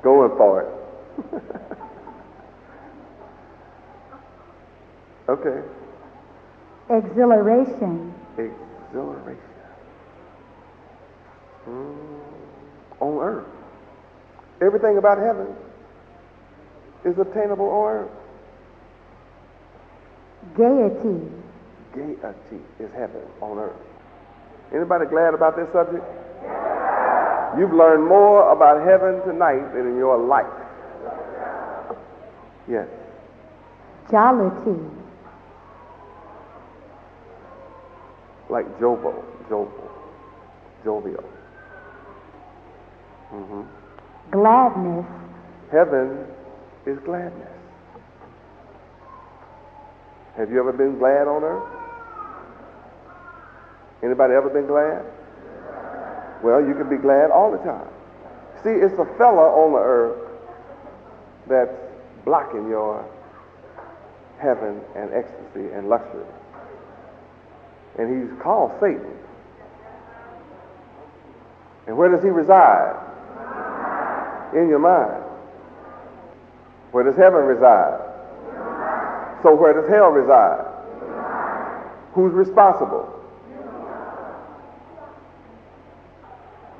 Going for it. Okay. Exhilaration. Exhilaration. On earth. Everything about heaven is obtainable on earth. Gaiety. Gaiety is heaven on earth. Anybody glad about this subject? You've learned more about heaven tonight than in your life. Yes. Jollity. Like jovial. Gladness. Heaven is gladness. Have you ever been glad on earth? Anybody ever been glad? Well, you can be glad all the time. See, it's a fella on the earth that's blocking your heaven and ecstasy and luxury. And he's called Satan. And where does he reside? In your mind. Where does heaven reside? So where does hell reside? Who's responsible?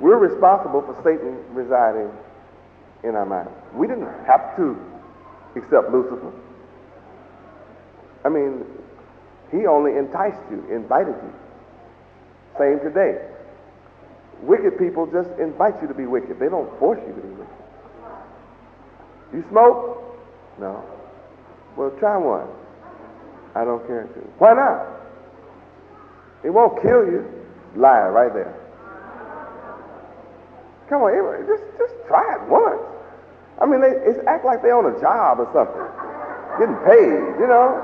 We're responsible for Satan residing in our mind. We didn't have to accept Lucifer. I mean, he only enticed you, invited you. Same today. Wicked people just invite you to be wicked. They don't force you to be wicked. You smoke? No. Well, try one. I don't care to. Why not? It won't kill you. Lie right there. Come on, just try it once. I mean, it's act like they're on a job or something. Getting paid, you know.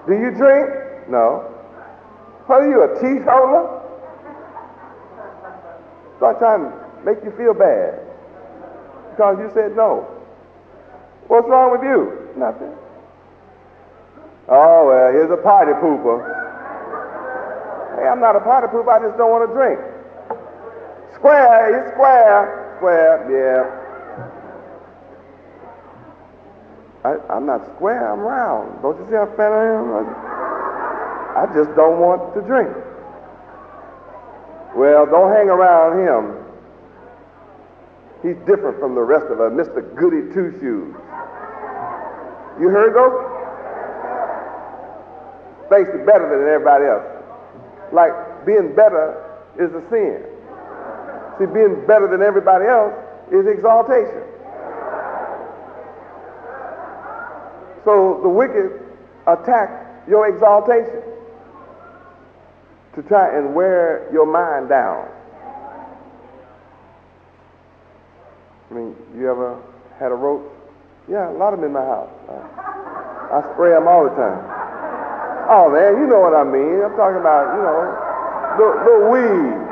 Do you drink? No. What are you, a teetotaler? Start trying to make you feel bad because you said no. What's wrong with you? Nothing. Oh, well, here's a party pooper. Hey, I'm not a party pooper, I just don't want to drink. Square, it's square. Square, yeah. I'm not square, I'm round. Don't you see how fat I am? I just don't want to drink. Well, don't hang around him. He's different from the rest of us, Mr. Goody Two-Shoes. You heard those? Thinks he's better than everybody else. Like being better is a sin. See, being better than everybody else is exaltation. So the wicked attack your exaltation, to try and wear your mind down. I mean, you ever had a roach? Yeah, a lot of them in my house. I spray them all the time. Oh man, you know what I mean. I'm talking about, little weeds.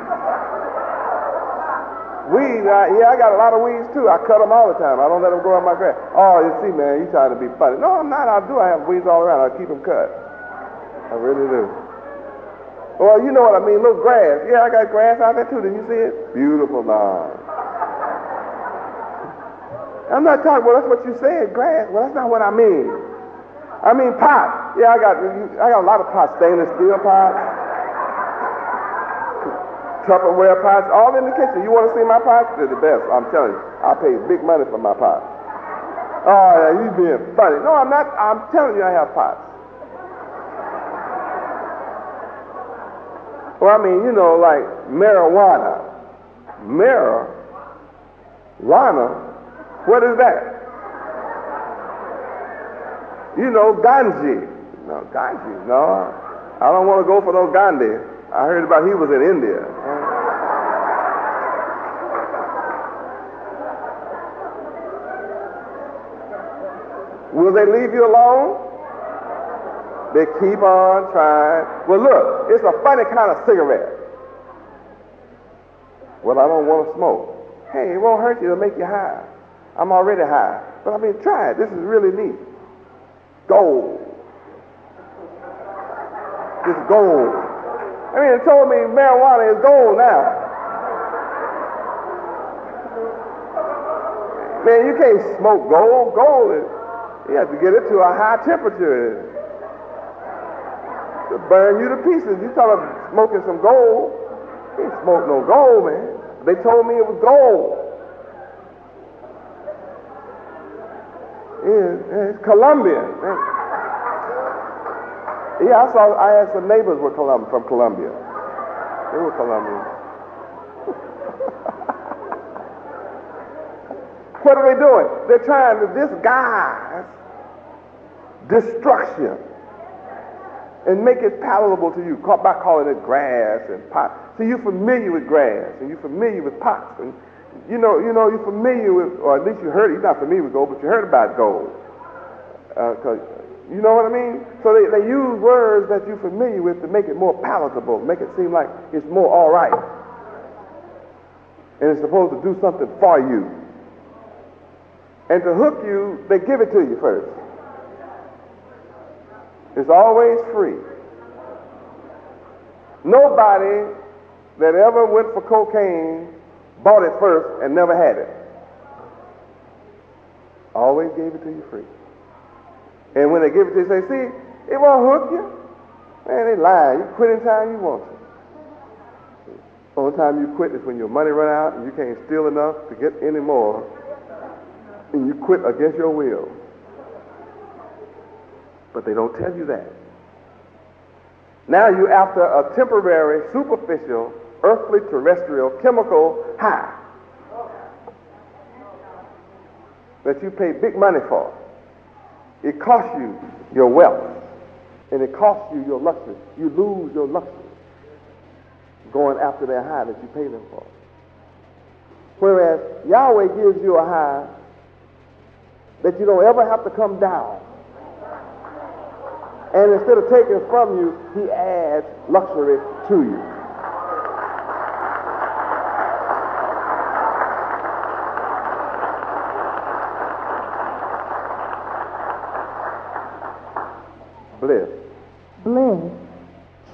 Weeds, I got a lot of weeds too. I cut them all the time. I don't let them grow on my grass. Oh, you see, man, you trying to be funny. No, I'm not. I have weeds all around. I keep them cut. I really do. Well, you know what I mean, little grass. Yeah, I got grass out there too. Did you see it? Beautiful lawn. I'm not talking, well, that's what you said, grass. Well, that's not what I mean. I mean pots. Yeah, I got a lot of pots, stainless steel pots, Tupperware pots, all in the kitchen. You want to see my pots? They're the best, I'm telling you. I pay big money for my pots. Oh, yeah, you being funny. No, I'm not. I'm telling you I have pots. Well, I mean, like marijuana. Marijuana? What is that? Ganji. No, Ganji. No, I don't want to go for no Gandhi. I heard about he was in India. Will they leave you alone? They keep on trying. Well, look, it's a funny kind of cigarette. Well, I don't want to smoke. Hey, it won't hurt you. It'll make you high. I'm already high. But I mean, try it. This is really neat. Gold. This gold. I mean, it told me marijuana is gold now. Man, you can't smoke gold. Gold is, you have to get it to a high temperature to burn you to pieces. You talk about smoking some gold. You can't smoke no gold, man. They told me it was gold. It's Colombian. Yeah, I had some neighbors from Colombia. They were Colombian. What are they doing? They're trying to disguise destruction and make it palatable to you by calling it grass and pot. So you're familiar with grass and you're familiar with pots and you're familiar with, or at least you heard, you're not familiar with gold, but you heard about gold. You know what I mean? So they use words that you're familiar with to make it more palatable, make it seem like it's more all right. And it's supposed to do something for you. And to hook you, they give it to you first. It's always free. Nobody that ever went for cocaine bought it first and never had it. Always gave it to you free. And when they give it to you, they say, see, it won't hook you. Man, they lie. You quit anytime you want to. The only time you quit is when your money run out and you can't steal enough to get any more, and you quit against your will. But they don't tell you that. Now you're after a temporary, superficial, earthly, terrestrial, chemical high that you pay big money for. It costs you your wealth, and it costs you your luxury. You lose your luxury going after that high that you pay them for. Whereas Yahweh gives you a high that you don't ever have to come down. And instead of taking from you, he adds luxury to you. Bliss. Bliss,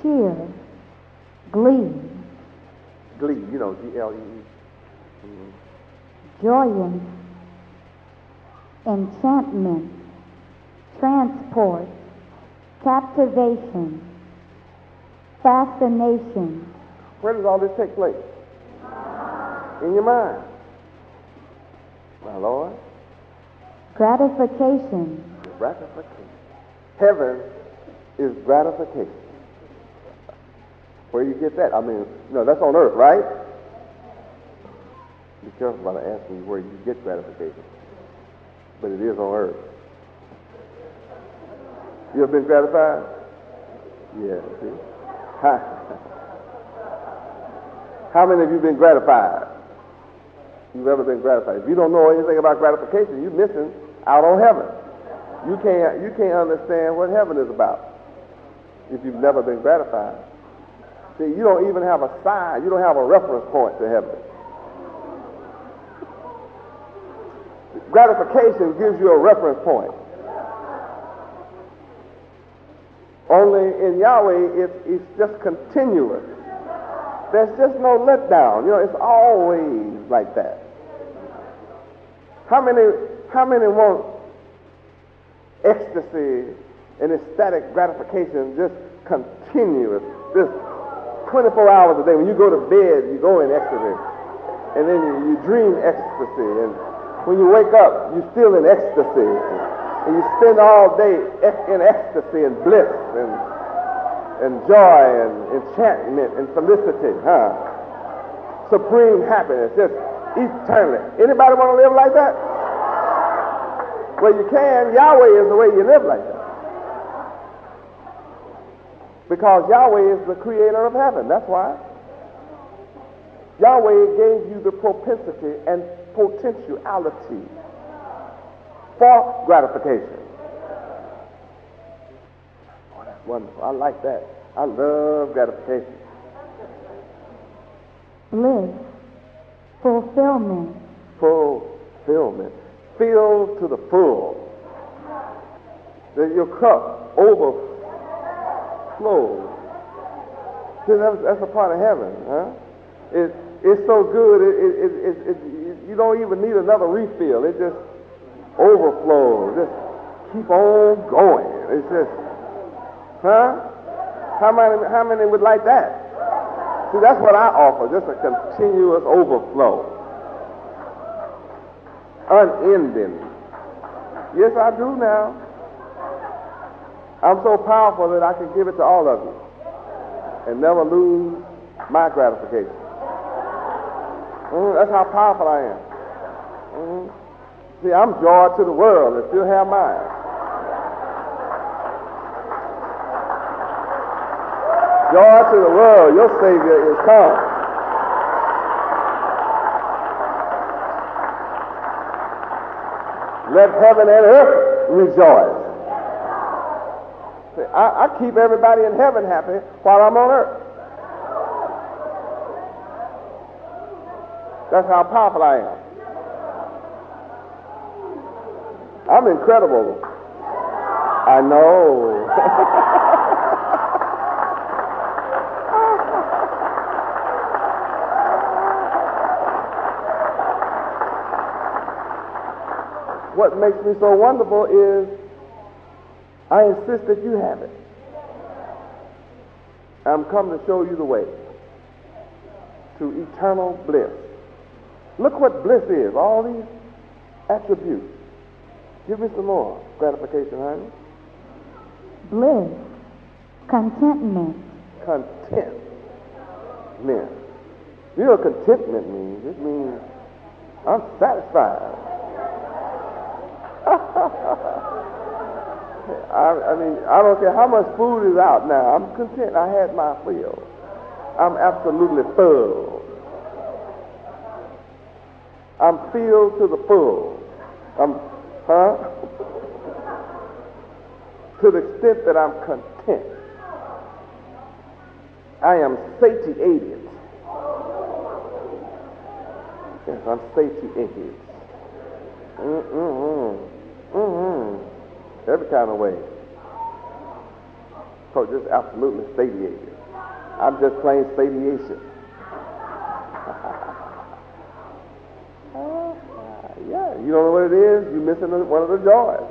cheer, glee, Glee, G-L-E-E. joyance, enchantment, transport, captivation, fascination. Where does all this take place? In your mind. My Lord. Gratification. Gratification. Heaven is gratification. Where you get that? I mean, that's on earth, right? Be careful about asking you where you get gratification. But it is on earth. You ever been gratified? Yeah, see? How many of you been gratified? You've ever been gratified? If you don't know anything about gratification, you're missing out on heaven. You can't understand what heaven is about if you've never been gratified. See, you don't even have a sign. You don't have a reference point to heaven. Gratification gives you a reference point. Only in Yahweh, it's just continuous. There's just no letdown. You know, it's always like that. How many want ecstasy and ecstatic gratification just continuous, just 24 hours a day? When you go to bed, you go in ecstasy, and then you dream ecstasy, and when you wake up, you're still in ecstasy, and you spend all day in ecstasy and bliss and joy and enchantment and felicity, supreme happiness, just eternally. Anybody want to live like that? Well, you can. Yahweh is the way you live like that. Because Yahweh is the creator of heaven. That's why. Yahweh gave you the propensity and potentiality for gratification. Oh, that's wonderful. I like that. I love gratification. Bliss. Fulfillment. Fulfillment. Filled to the full. That your cup overflows. See, that's a part of heaven, huh? It's so good, you don't even need another refill. It just overflows. Just keep on going. It's just, How many would like that? See, that's what I offer, just a continuous overflow. Unending. Yes, I do now. I'm so powerful that I can give it to all of you and never lose my gratification. That's how powerful I am. See, I'm joy to the world and still have mine. Joy to the world, your Savior is come. Let heaven and earth rejoice. See, I keep everybody in heaven happy while I'm on earth. That's how powerful I am. I'm incredible. I know. What makes me so wonderful is I insist that you have it. I'm come to show you the way to eternal bliss. Look what bliss is, all these attributes. Give me some more gratification, honey. Bliss. Contentment. Contentment. You know what contentment means? It means I'm satisfied. I mean, I don't care how much food is out now. I'm content. I had my fill. I'm absolutely full. I'm filled to the full. To the extent that I'm content. I am satiated. Yes, I'm satiated. Every kind of way. So just absolutely satiated. I'm just plain satiation. Yeah, you don't know what it is, you're missing one of the joys.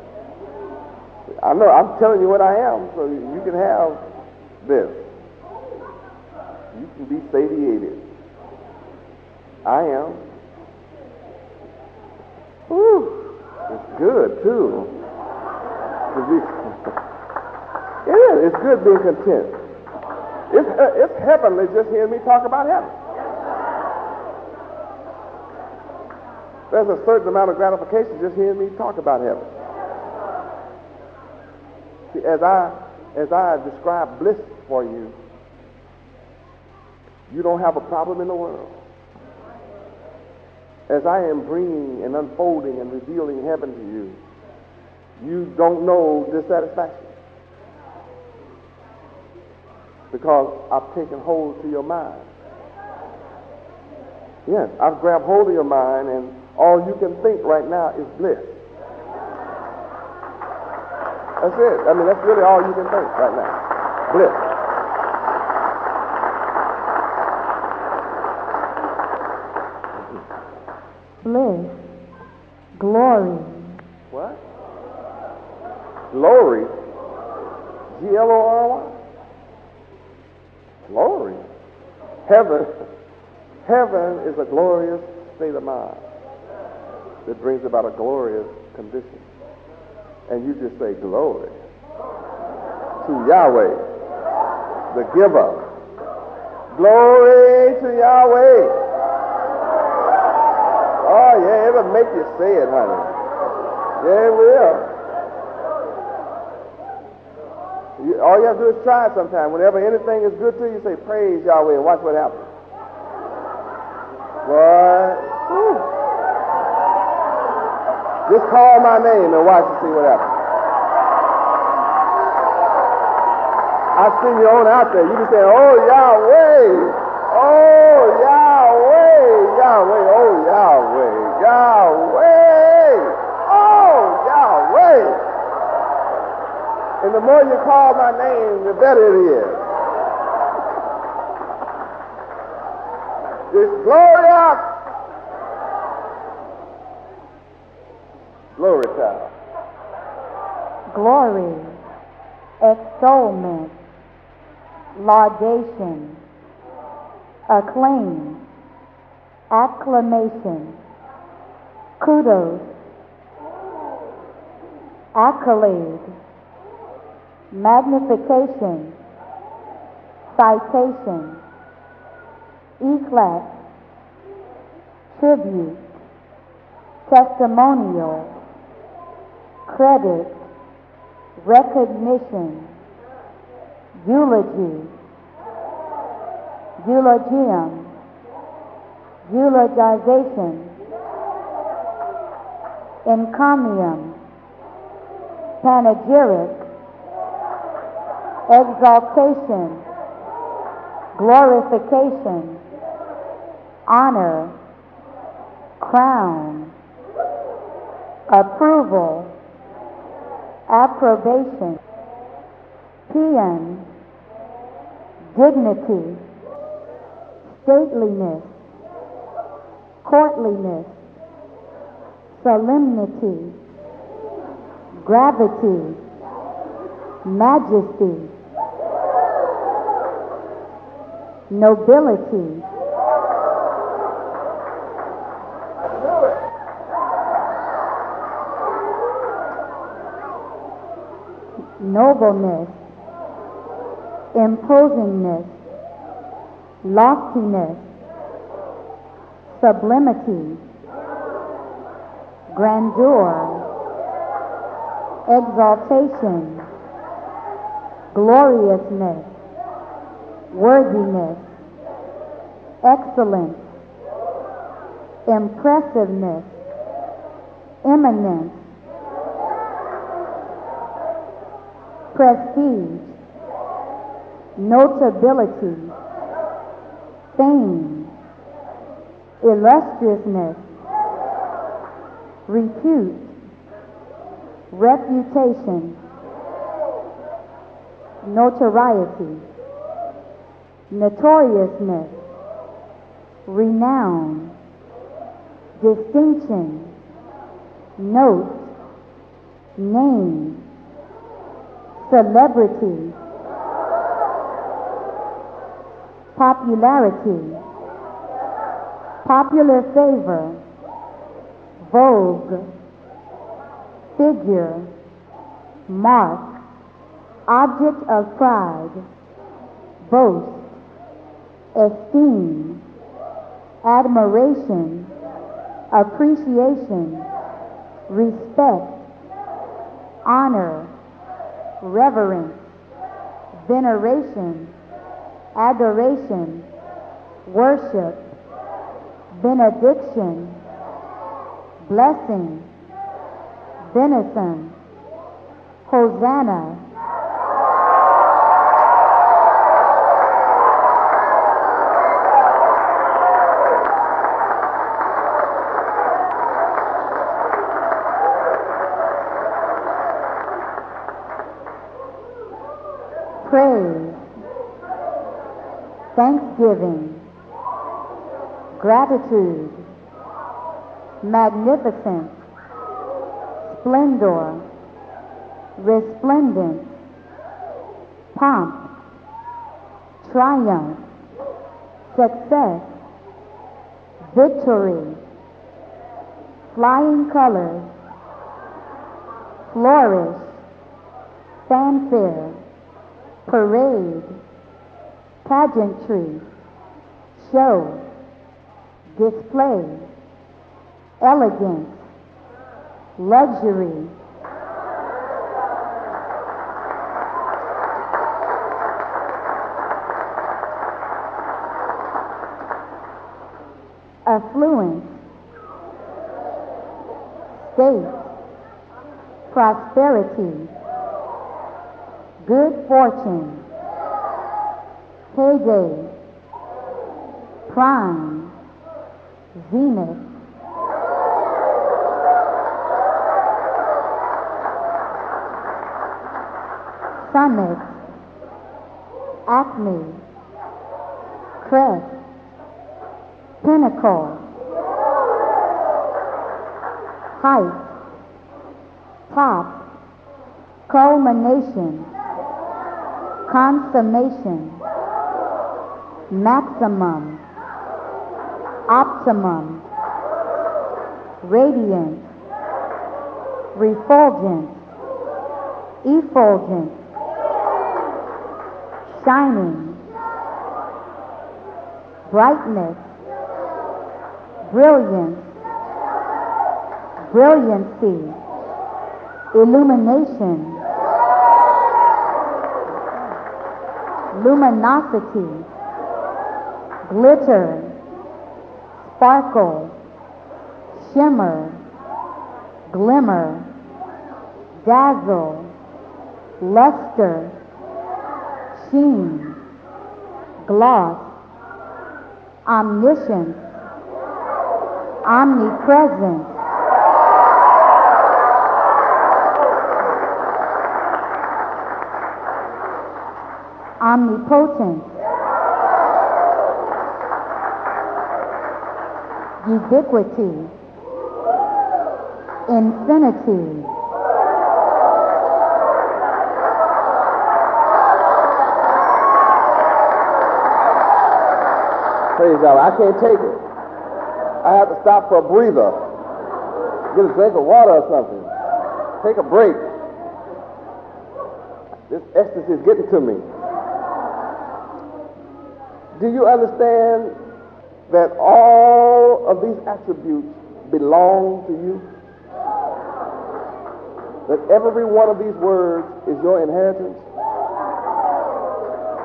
I know, I'm telling you what I am, so you can have this. You can be satiated. I am. Whew. It's good, too. It is. It's good being content. It's heavenly just hearing me talk about heaven. There's a certain amount of gratification just hearing me talk about heaven. See, as I describe bliss for you, you don't have a problem in the world. As I am bringing and unfolding and revealing heaven to you, you don't know dissatisfaction. Because I've taken hold to your mind. Yes, I've grabbed hold of your mind, and all you can think right now is bliss. That's it. I mean, that's really all you can think right now. Bliss. Bliss. Glory. What? Glory? Glory? Glory. Heaven is a glorious state of mind that brings about a glorious condition. And you just say glory to Yahweh, the giver. Glory to Yahweh. Oh yeah, it'll make you say it, honey. Yeah, it will. All you have to do is try it sometime. Whenever anything is good to you, say praise Yahweh and watch what happens. What? Just call my name and watch and see what happens. I send you on out there. You be saying, oh, Yahweh. Oh, Yahweh. Yahweh. Oh, Yahweh. Yahweh. Oh, Yahweh. And the more you call my name, the better it is. It's glorious. Glory, child. Glory. Extolment. Laudation. Acclaim. Acclamation. Kudos. Accolade. Magnification. Citation. Eclat. Tribute. Testimonial. Credit. Recognition. Eulogy. Eulogium. Eulogization. Encomium. Panegyric. Exaltation. Glorification. Honor. Crown. Approval. Approbation. Paean. Dignity. Stateliness. Courtliness. Solemnity. Gravity. Majesty. Nobility. Nobleness. Imposingness. Loftiness. Sublimity. Grandeur. Exaltation. Gloriousness. Worthiness. Excellence. Impressiveness. Eminence. Prestige. Notability. Fame. Illustriousness. Repute. Reputation. Notoriety. Notoriousness. Renown. Distinction. Note. Name. Celebrity. Popularity. Popular favor. Vogue. Figure. Mark. Object of pride. Boast. Esteem. Admiration. Appreciation. Respect. Honor. reverence, veneration, adoration, worship, benediction, blessing, venison, Hosanna, praise, thanksgiving, gratitude, magnificence, splendor, resplendent, pomp, triumph, success, victory, flying colors, flourish, fanfare, parade, pageantry, show, display, elegance, luxury, affluence, state, prosperity, good fortune, heyday, prime, zenith, summit, acme, crest, pinnacle, height, top, culmination, consummation, maximum, optimum, radiant, refulgent, effulgent, shining, brightness, brilliance, brilliancy, illumination, luminosity, glitter, sparkle, shimmer, glimmer, dazzle, luster, sheen, gloss, omniscience, omnipresent, omnipotent, ubiquity, infinity, Praise God. I can't take it. I have to stop for a breather, get a drink of water or something, take a break. This ecstasy is getting to me. Do you understand that all of these attributes belong to you? That every one of these words is your inheritance?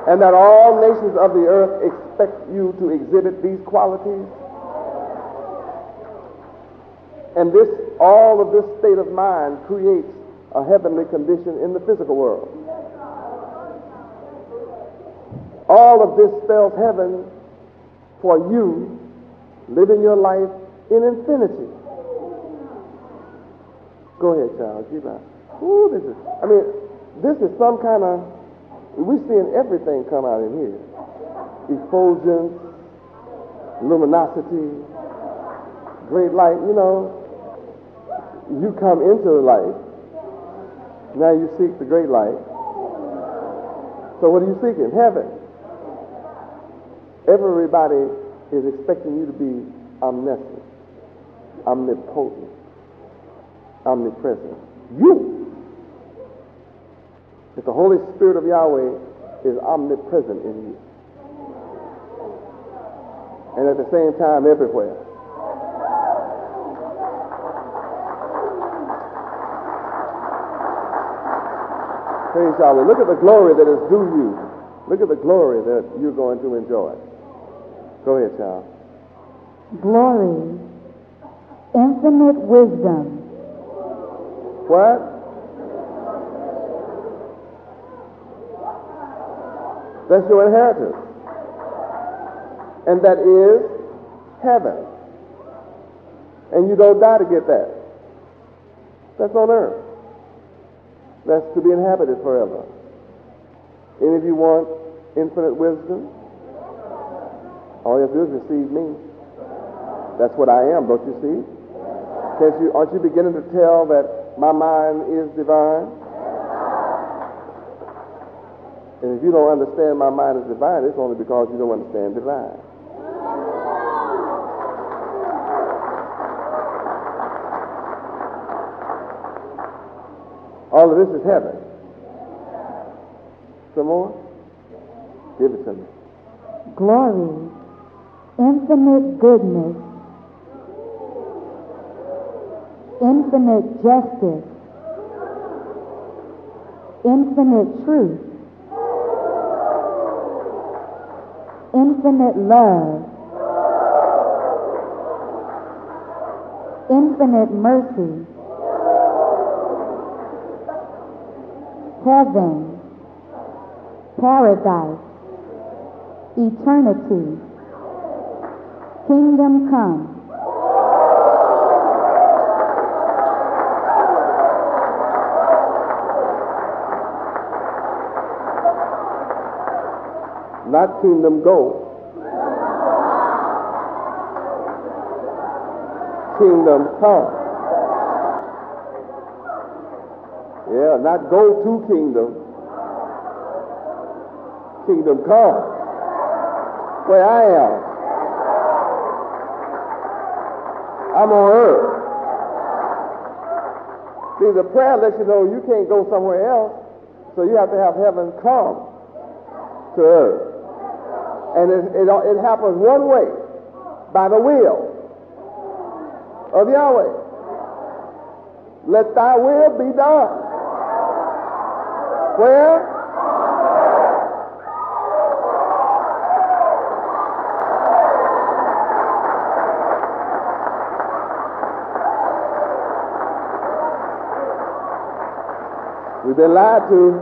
And that all nations of the earth expect you to exhibit these qualities? And all of this state of mind creates a heavenly condition in the physical world. All of this spells heaven for you living your life in infinity. Go ahead, child. Keep on. Ooh, this is some kind of, we're seeing everything come out in here. Effulgence, luminosity, great light. You come into the light. Now you seek the great light. So what are you seeking? Heaven. Everybody is expecting you to be omniscient, omnipotent, omnipresent. You. If the Holy Spirit of Yahweh is omnipresent in you. And at the same time, everywhere. Praise Yahweh. Look at the glory that is due you. Look at the glory that you're going to enjoy. Go ahead, child. Glory, infinite wisdom. What? That's your inheritance. And that is heaven. And you don't die to get that. That's on earth. That's to be inhabited forever. Any of you want infinite wisdom? All you have to do is receive me. That's what I am, don't you see? Aren't you beginning to tell that my mind is divine? And if you don't understand my mind is divine, it's only because you don't understand divine. All of this is heaven. Some more? Give it to me. Glory, infinite goodness, infinite justice, infinite truth, infinite love, infinite mercy, heaven, paradise, eternity, kingdom come. Not kingdom go. Kingdom come. Yeah, not go to kingdom. Kingdom come. Where I am. I'm on earth. See, the prayer lets you know you can't go somewhere else, so you have to have heaven come to earth. And it happens one way, by the will of Yahweh. Let thy will be done. Where? We've been lied to.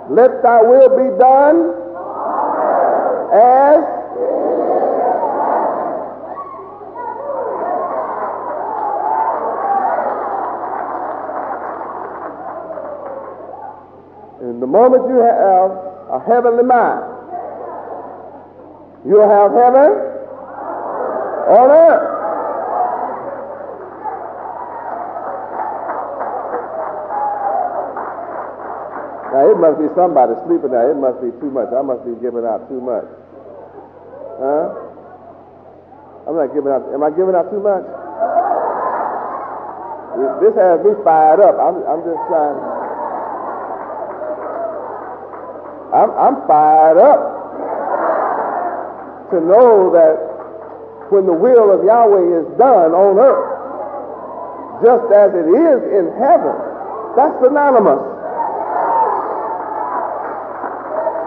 Let thy will be done as in the moment you have a heavenly mind, you'll have heaven on earth. Now, it must be somebody sleeping now. It must be too much. I must be giving out too much. Huh? I'm not giving out. Am I giving out too much? This has me fired up. I'm just trying. I'm fired up to know that when the will of Yahweh is done on earth, just as it is in heaven, that's synonymous.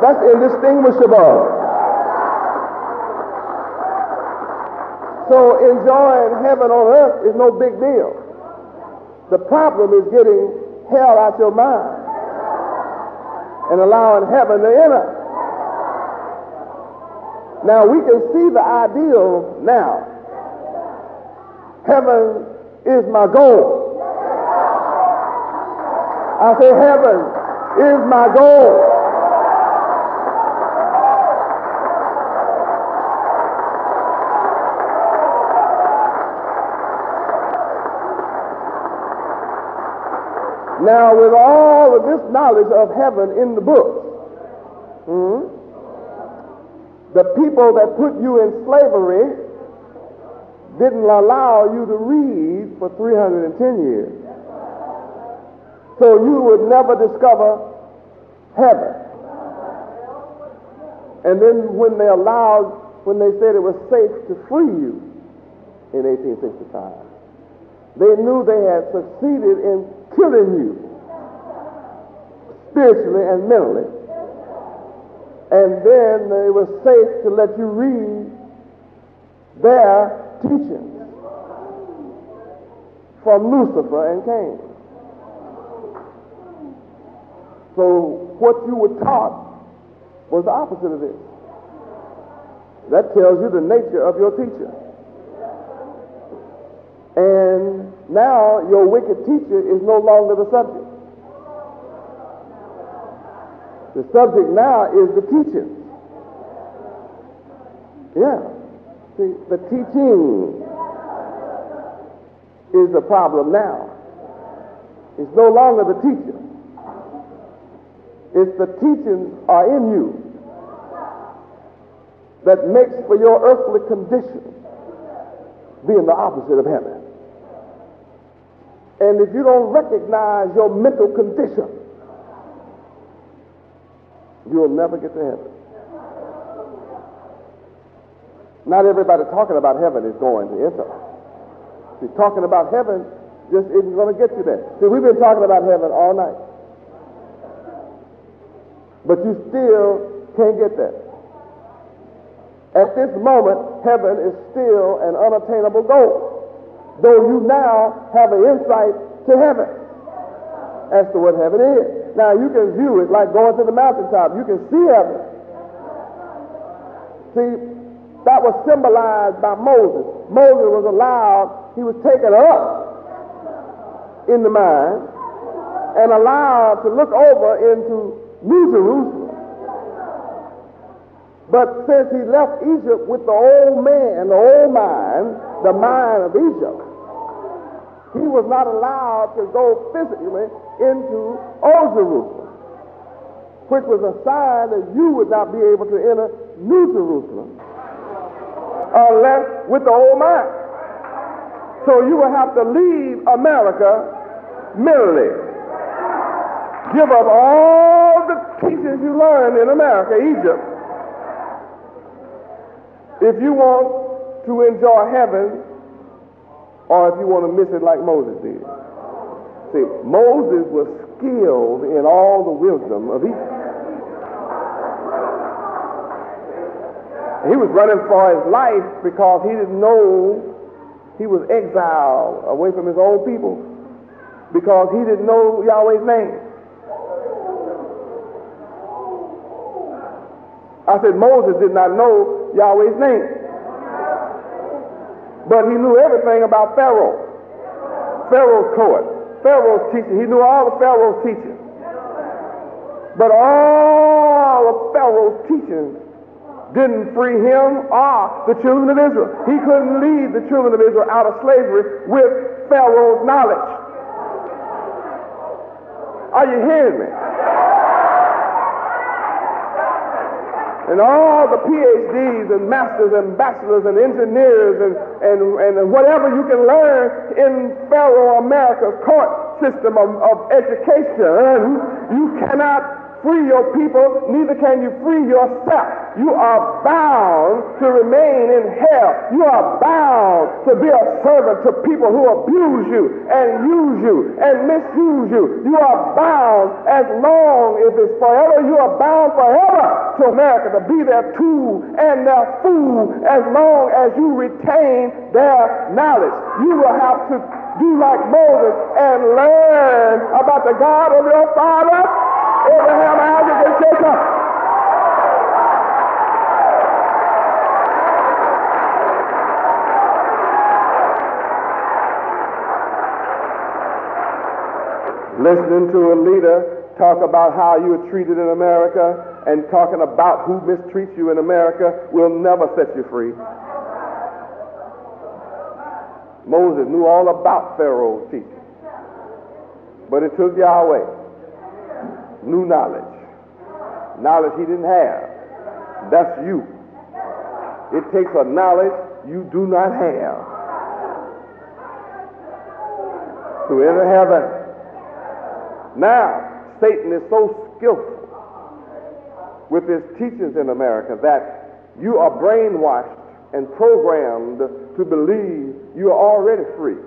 That's indistinguishable. So enjoying heaven on earth is no big deal. The problem is getting hell out your mind and allowing heaven to enter. Now we can see the ideal now. Heaven is my goal. I say heaven is my goal. Now, with all of this knowledge of heaven in the book, the people that put you in slavery didn't allow you to read for 310 years. So you would never discover heaven. And then when they said it was safe to free you in 1865, they knew they had succeeded in killing you spiritually and mentally. And then it was safe to let you read their teachings from Lucifer and Cain. So what you were taught was the opposite of this. That tells you the nature of your teacher. And now your wicked teacher is no longer the subject. The subject now is the teaching. Yeah. See, the teaching is the problem now. It's no longer the teacher. It's the teachings are in you that makes for your earthly condition being the opposite of heaven. And if you don't recognize your mental condition, you'll never get to heaven. Not everybody talking about heaven is going to enter. See, talking about heaven just isn't going to get you there. See, we've been talking about heaven all night. But you still can't get there. At this moment, heaven is still an unattainable goal, though you now have an insight to heaven as to what heaven is. Now, you can view it like going to the mountaintop. You can see heaven. See, that was symbolized by Moses. Moses was allowed, he was taken up in the mind and allowed to look over into New Jerusalem. But since he left Egypt with the old man, the old mind, the mind of Egypt, he was not allowed to go physically into Old Jerusalem, which was a sign that you would not be able to enter New Jerusalem unless with the old mind. So you will have to leave America mentally. Give up all the teachings you learned in America, Egypt, if you want to enjoy heaven, or if you want to miss it like Moses did. See, Moses was skilled in all the wisdom of Egypt. He was running for his life because he didn't know he was exiled away from his own people, because he didn't know Yahweh's name. I said Moses did not know Yahweh's name, but he knew everything about Pharaoh, Pharaoh's court, Pharaoh's teaching. He knew all of Pharaoh's teaching, but all of Pharaoh's teachings didn't free him or the children of Israel. He couldn't lead the children of Israel out of slavery with Pharaoh's knowledge. Are you hearing me? And all the PhDs and masters and bachelors and engineers and whatever you can learn in Pharaoh America's court system of education, you cannot free your people, neither can you free yourself. You are bound to remain in hell. You are bound to be a servant to people who abuse you and use you and misuse you. You are bound as long as it's forever. You are bound forever to America, to be their tool and their fool as long as you retain their knowledge. You will have to do like Moses and learn about the God of your fathers, Abraham, Isaac, and Jacob. Listening to a leader talk about how you are treated in America and talking about who mistreats you in America will never set you free. Moses knew all about Pharaoh's teaching, but it took Yahweh new knowledge he didn't have. That's you. It takes a knowledge you do not have to enter heaven. Now, Satan is so skillful with his teachings in America that you are brainwashed and programmed to believe you are already free,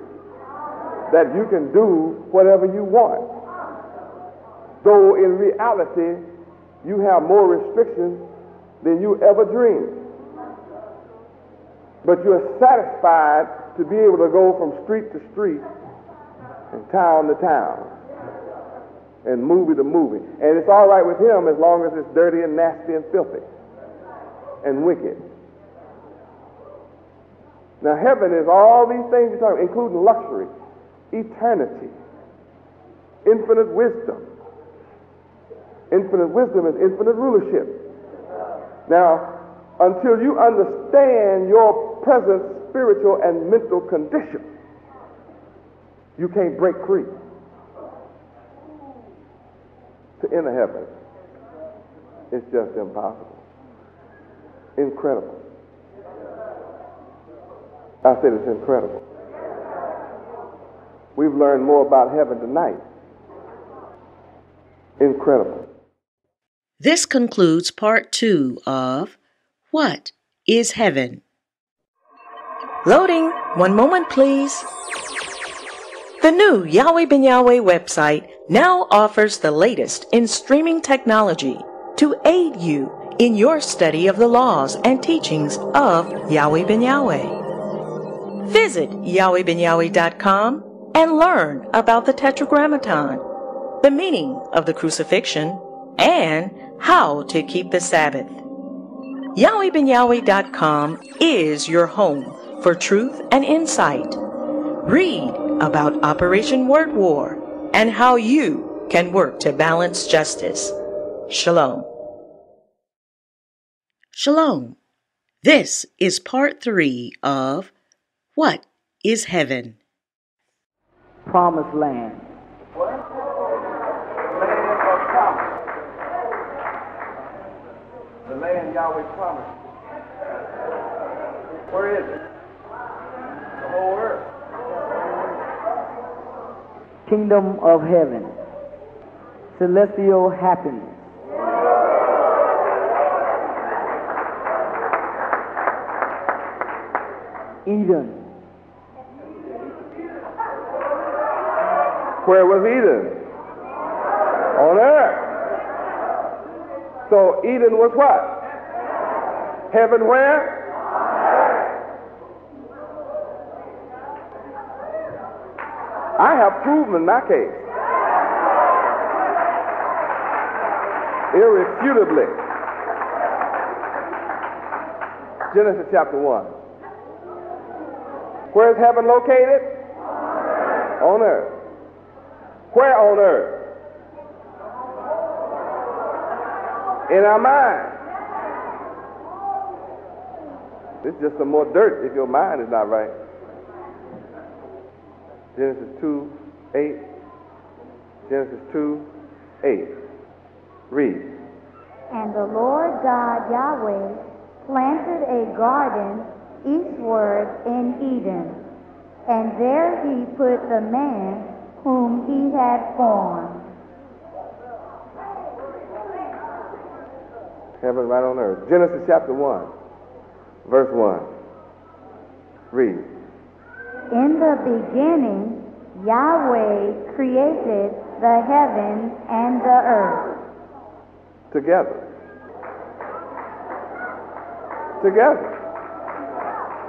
that you can do whatever you want. though in reality you have more restrictions than you ever dreamed. But you're satisfied to be able to go from street to street and town to town and movie to movie. And it's all right with him as long as it's dirty and nasty and filthy and wicked. Now heaven is all these things you're talking about, including luxury, eternity, infinite wisdom. Infinite wisdom is infinite rulership. Now, until you understand your present spiritual and mental condition, you can't break free to enter heaven. It's just impossible. Incredible. I said it's incredible. We've learned more about heaven tonight. Incredible. This concludes part 2 of What is Heaven? Loading. One moment, please. The new Yahweh Ben Yahweh website now offers the latest in streaming technology to aid you in your study of the laws and teachings of Yahweh Ben Yahweh. Visit YahwehBenYahweh.com and learn about the Tetragrammaton, the meaning of the crucifixion, and how to keep the Sabbath. YahwehBenYahweh.com is your home for truth and insight. Read about Operation Word War and how you can work to balance justice. Shalom. Shalom. This is part 3 of What is Heaven? Promised land. The land Yahweh promised. Where is it? The whole earth. Kingdom of heaven. Celestial happiness. Eden. Where was Eden? On earth. So Eden was what? Heaven where? I have proven my case. Irrefutably. Genesis chapter 1. Where is heaven located? On earth. Where on earth? In our mind. It's just some more dirt if your mind is not right. Genesis 2:8. Genesis 2:8. Read. And the Lord God Yahweh planted a garden eastward in Eden, and there he put the man whom he had formed. Heaven right on earth. Genesis chapter 1, verse 1. Read. In the beginning, Yahweh created the heaven and the earth. Together. Together.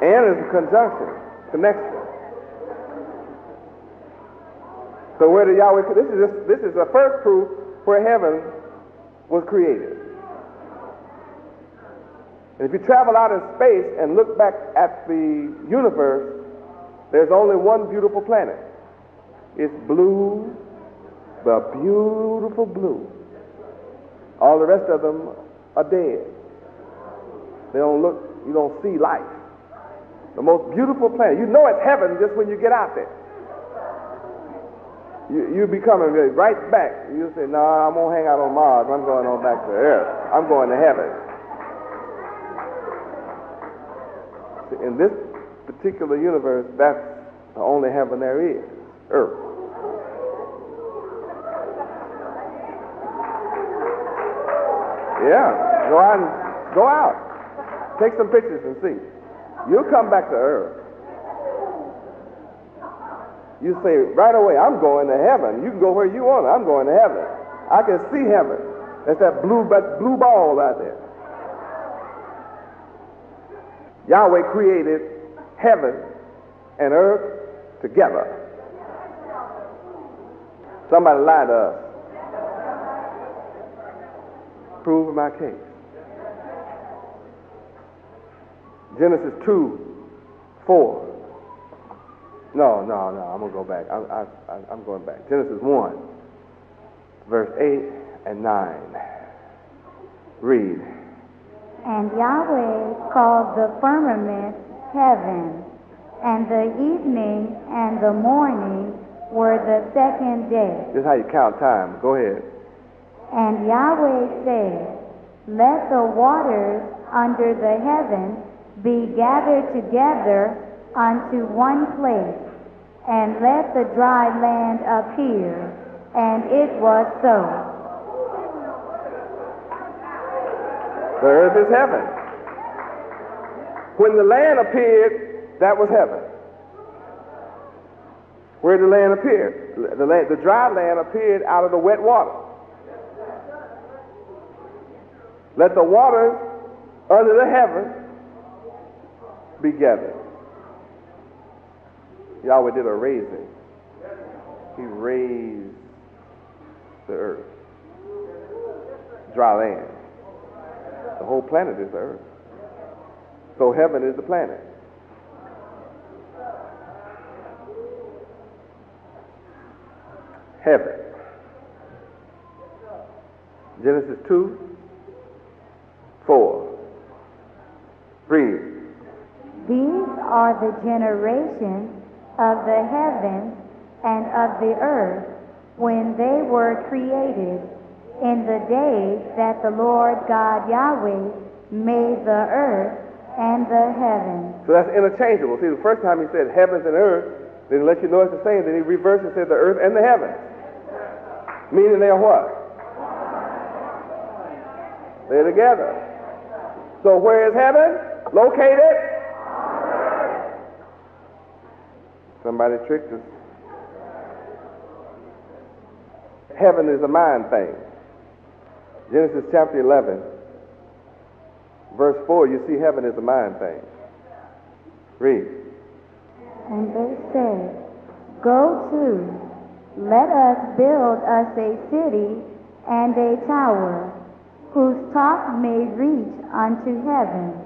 And is a conjunction, connection. So where did Yahweh? This is the first proof where heaven was created. And if you travel out in space and look back at the universe, there's only one beautiful planet. It's blue, the beautiful blue. All the rest of them are dead. They don't look, you don't see life. The most beautiful planet. You know it's heaven just when you get out there. You be coming right back. You say, no, I'm going to hang out on Mars. I'm going on back to Earth. I'm going to heaven. In this particular universe, that's the only heaven there is, earth. Yeah, go out. Take some pictures and see. You'll come back to earth. You say right away, I'm going to heaven. You can go where you want. I'm going to heaven. I can see heaven. That's that blue ball out there. Yahweh created heaven and earth together. Somebody lied to us. Prove my case. Genesis 2:4. No, I'm going to go back. I'm going back. Genesis 1, verse 8 and 9. Read. And Yahweh called the firmament heaven, and the evening and the morning were the second day. This is how you count time. Go ahead. And Yahweh said, let the waters under the heaven be gathered together unto one place, and let the dry land appear. And it was so. The earth is heaven. When the land appeared, that was heaven. Where did the land appear? The dry land appeared out of the wet water. Let the waters under the heaven be gathered. Yahweh did a raising. He raised the earth. Dry land. The whole planet is the earth. So heaven is the planet. Heaven. Genesis 2:4. Read. These are the generations of the heavens and of the earth when they were created, in the day that the Lord God Yahweh made the earth and the heavens. So that's interchangeable. See, the first time he said heavens and earth, then he let you know it's the same. Then he reversed and said the earth and the heavens. Meaning they are what? They're together. So where is heaven located? Somebody tricked us. Heaven is a mind thing. Genesis chapter 11, verse 4, you see heaven is a mind thing. Read. And they said, go to, let us build us a city and a tower, whose top may reach unto heaven,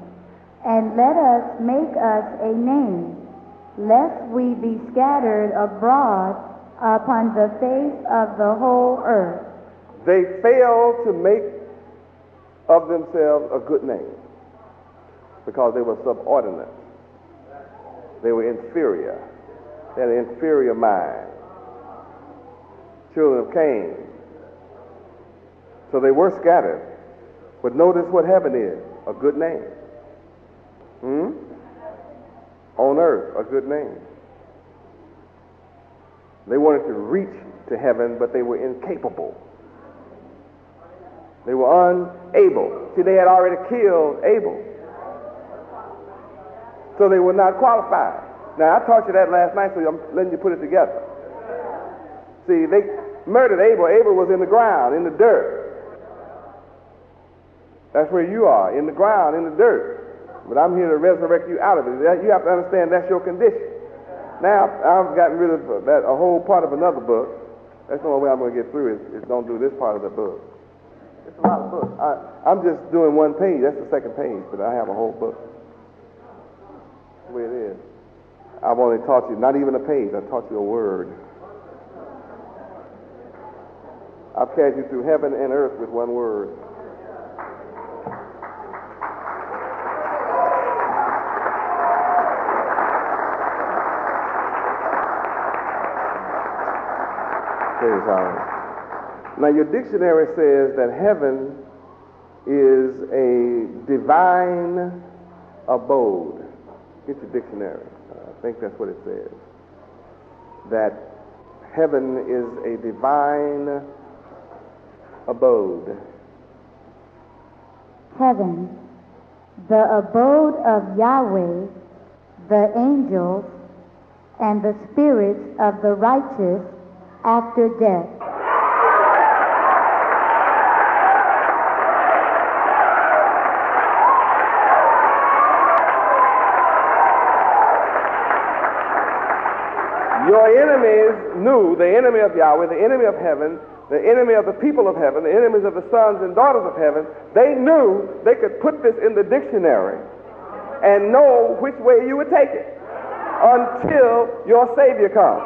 and let us make us a name, lest we be scattered abroad upon the face of the whole earth. They failed to make of themselves a good name because they were subordinate. They were inferior. They had an inferior mind. Children of Cain. So they were scattered. But notice what heaven is, a good name. On earth, a good name. They wanted to reach to heaven, but they were incapable. They were unable. See, they had already killed Abel. So they were not qualified. Now, I taught you that last night, so I'm letting you put it together. See, they murdered Abel. Abel was in the ground, in the dirt. That's where you are, in the ground, in the dirt. But I'm here to resurrect you out of it. You have to understand that's your condition. Now, I've gotten rid of that, a whole part of another book. That's the only way I'm going to get through is don't do this part of the book. It's a lot of books. I'm just doing one page. That's the second page, but I have a whole book. That's the way it is. I've only taught you, not even a page, I taught you a word. I've carried you through heaven and earth with one word. Now your dictionary says that heaven is a divine abode. Get your dictionary. I think that's what it says. That heaven is a divine abode. Heaven, the abode of Yahweh, the angels, and the spirits of the righteous after death. Your enemies knew, the enemy of Yahweh, the enemy of heaven, the enemy of the people of heaven, the enemies of the sons and daughters of heaven, they knew they could put this in the dictionary and know which way you would take it until your Savior comes.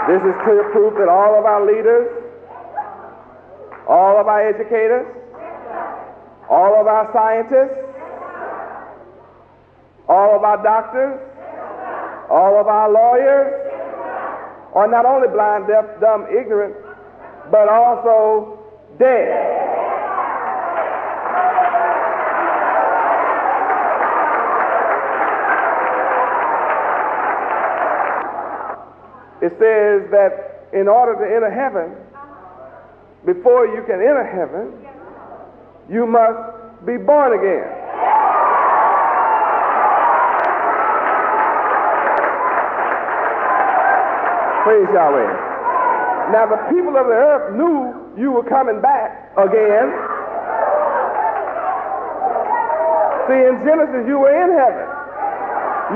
This is clear proof that all of our leaders, all of our educators, all of our scientists, all of our doctors, all of our lawyers are not only blind, deaf, dumb, ignorant, but also dead. It says that in order to enter heaven, before you can enter heaven, you must be born again. Praise Yahweh. Now the people of the earth knew you were coming back again. See, in Genesis you were in heaven.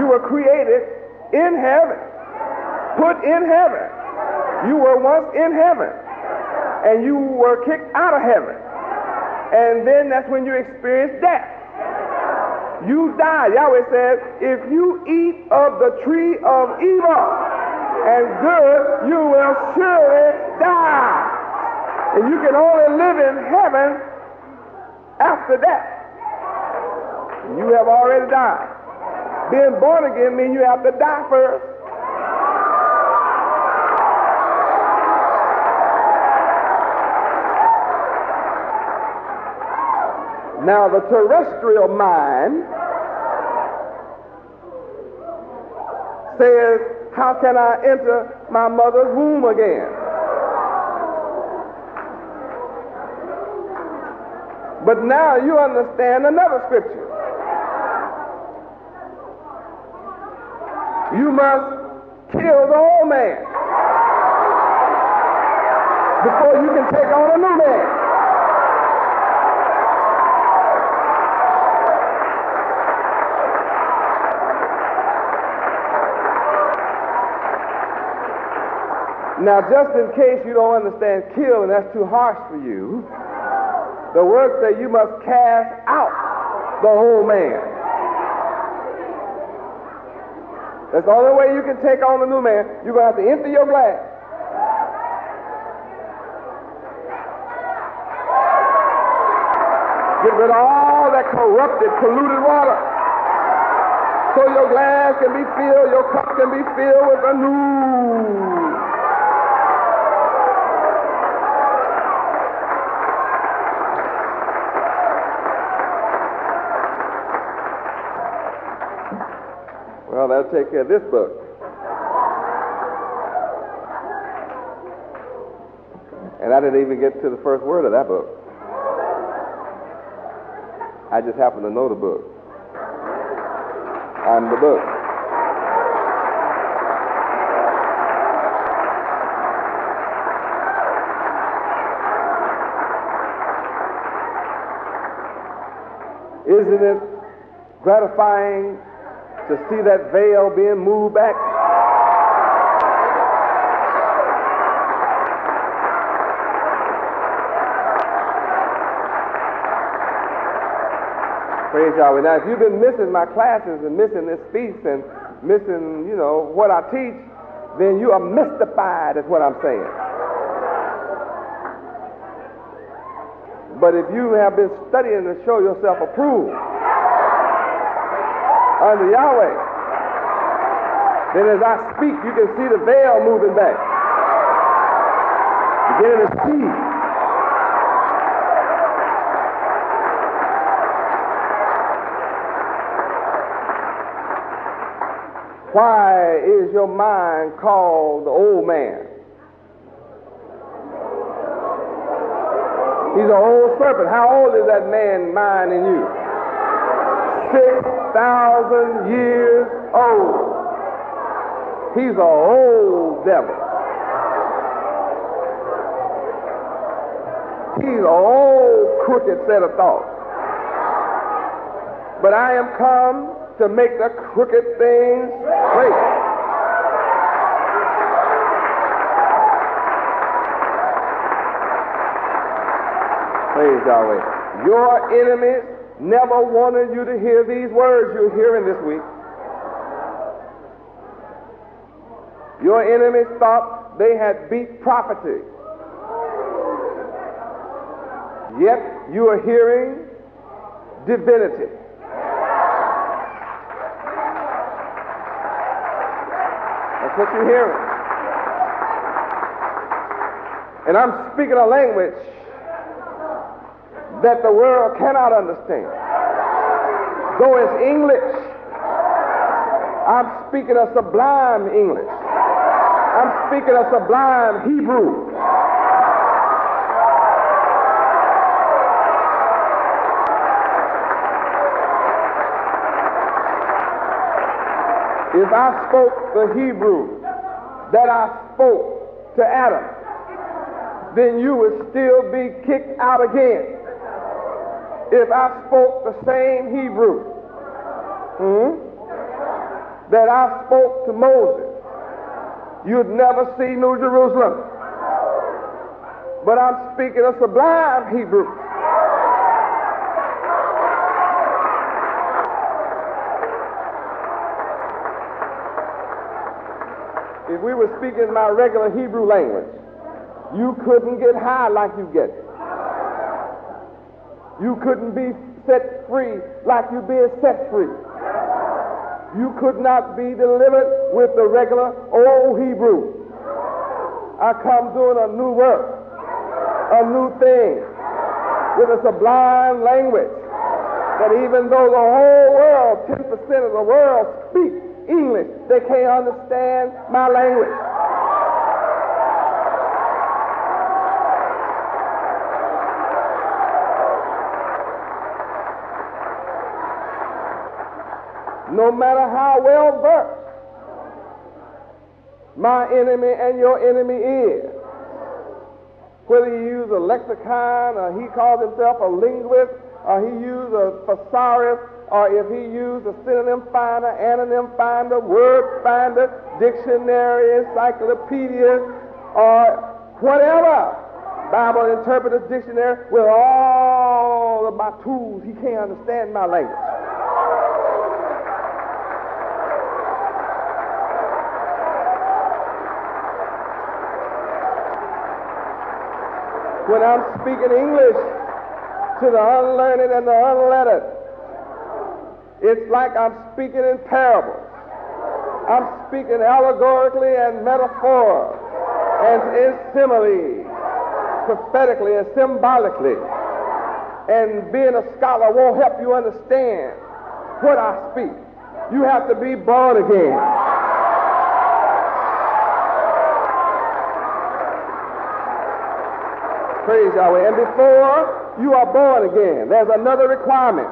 You were created in heaven. Put in heaven. You were once in heaven, and you were kicked out of heaven, and then that's when you experienced death. You died. Yahweh says, if you eat of the tree of evil and good, you will surely die. And you can only live in heaven after death. You have already died. Being born again means you have to die first. Now, the terrestrial mind says, how can I enter my mother's womb again? But now you understand another scripture. You must kill the old man before you can take on a new man. Now, just in case you don't understand kill and that's too harsh for you, the word says you must cast out the whole man. That's the only way you can take on the new man. You're going to have to empty your glass. Get rid of all that corrupted, polluted water, so your glass can be filled, your cup can be filled with a new. Well, that'll take care of this book. And I didn't even get to the first word of that book. I just happen to know the book. I'm the book. Isn't it gratifying to see that veil being moved back? Praise Yahweh. Now, if you've been missing my classes and missing this feast and missing, what I teach, then you are mystified, is what I'm saying. But if you have been studying to show yourself approved under Yahweh, then as I speak, you can see the veil moving back. Beginning to see. Why is your mind called the old man? He's an old serpent. How old is that man mind in you? 6,000 years old. He's an old devil. He's an old crooked set of thoughts. But I am come to make the crooked things straight. Praise Yahweh. Your enemies never wanted you to hear these words you're hearing this week. Your enemies thought they had beat prophecy. Yet you are hearing divinity. That's what you're hearing. And I'm speaking a language that the world cannot understand. Though it's English, I'm speaking a sublime English. I'm speaking a sublime Hebrew. If I spoke the Hebrew that I spoke to Adam, then you would still be kicked out again. If I spoke the same Hebrew that I spoke to Moses, you'd never see New Jerusalem. But I'm speaking a sublime Hebrew. If we were speaking my regular Hebrew language, you couldn't get high like you get. You couldn't be set free like you're being set free. You could not be delivered with the regular old Hebrew. I come doing a new work, a new thing, with a sublime language that even though the whole world, 10% of the world speak English, they can't understand my language. No matter how well versed my enemy and your enemy is, whether he uses a lexicon or he calls himself a linguist or he uses a thesaurus or if he uses a synonym finder, anonym finder, word finder, dictionary, encyclopedia, or whatever, Bible interpreter's dictionary, with all of my tools, he can't understand my language. When I'm speaking English to the unlearned and the unlettered, it's like I'm speaking in parables. I'm speaking allegorically and metaphors and in similes, prophetically and symbolically. And being a scholar won't help you understand what I speak. You have to be born again. Praise Yahweh. And before you are born again, there's another requirement.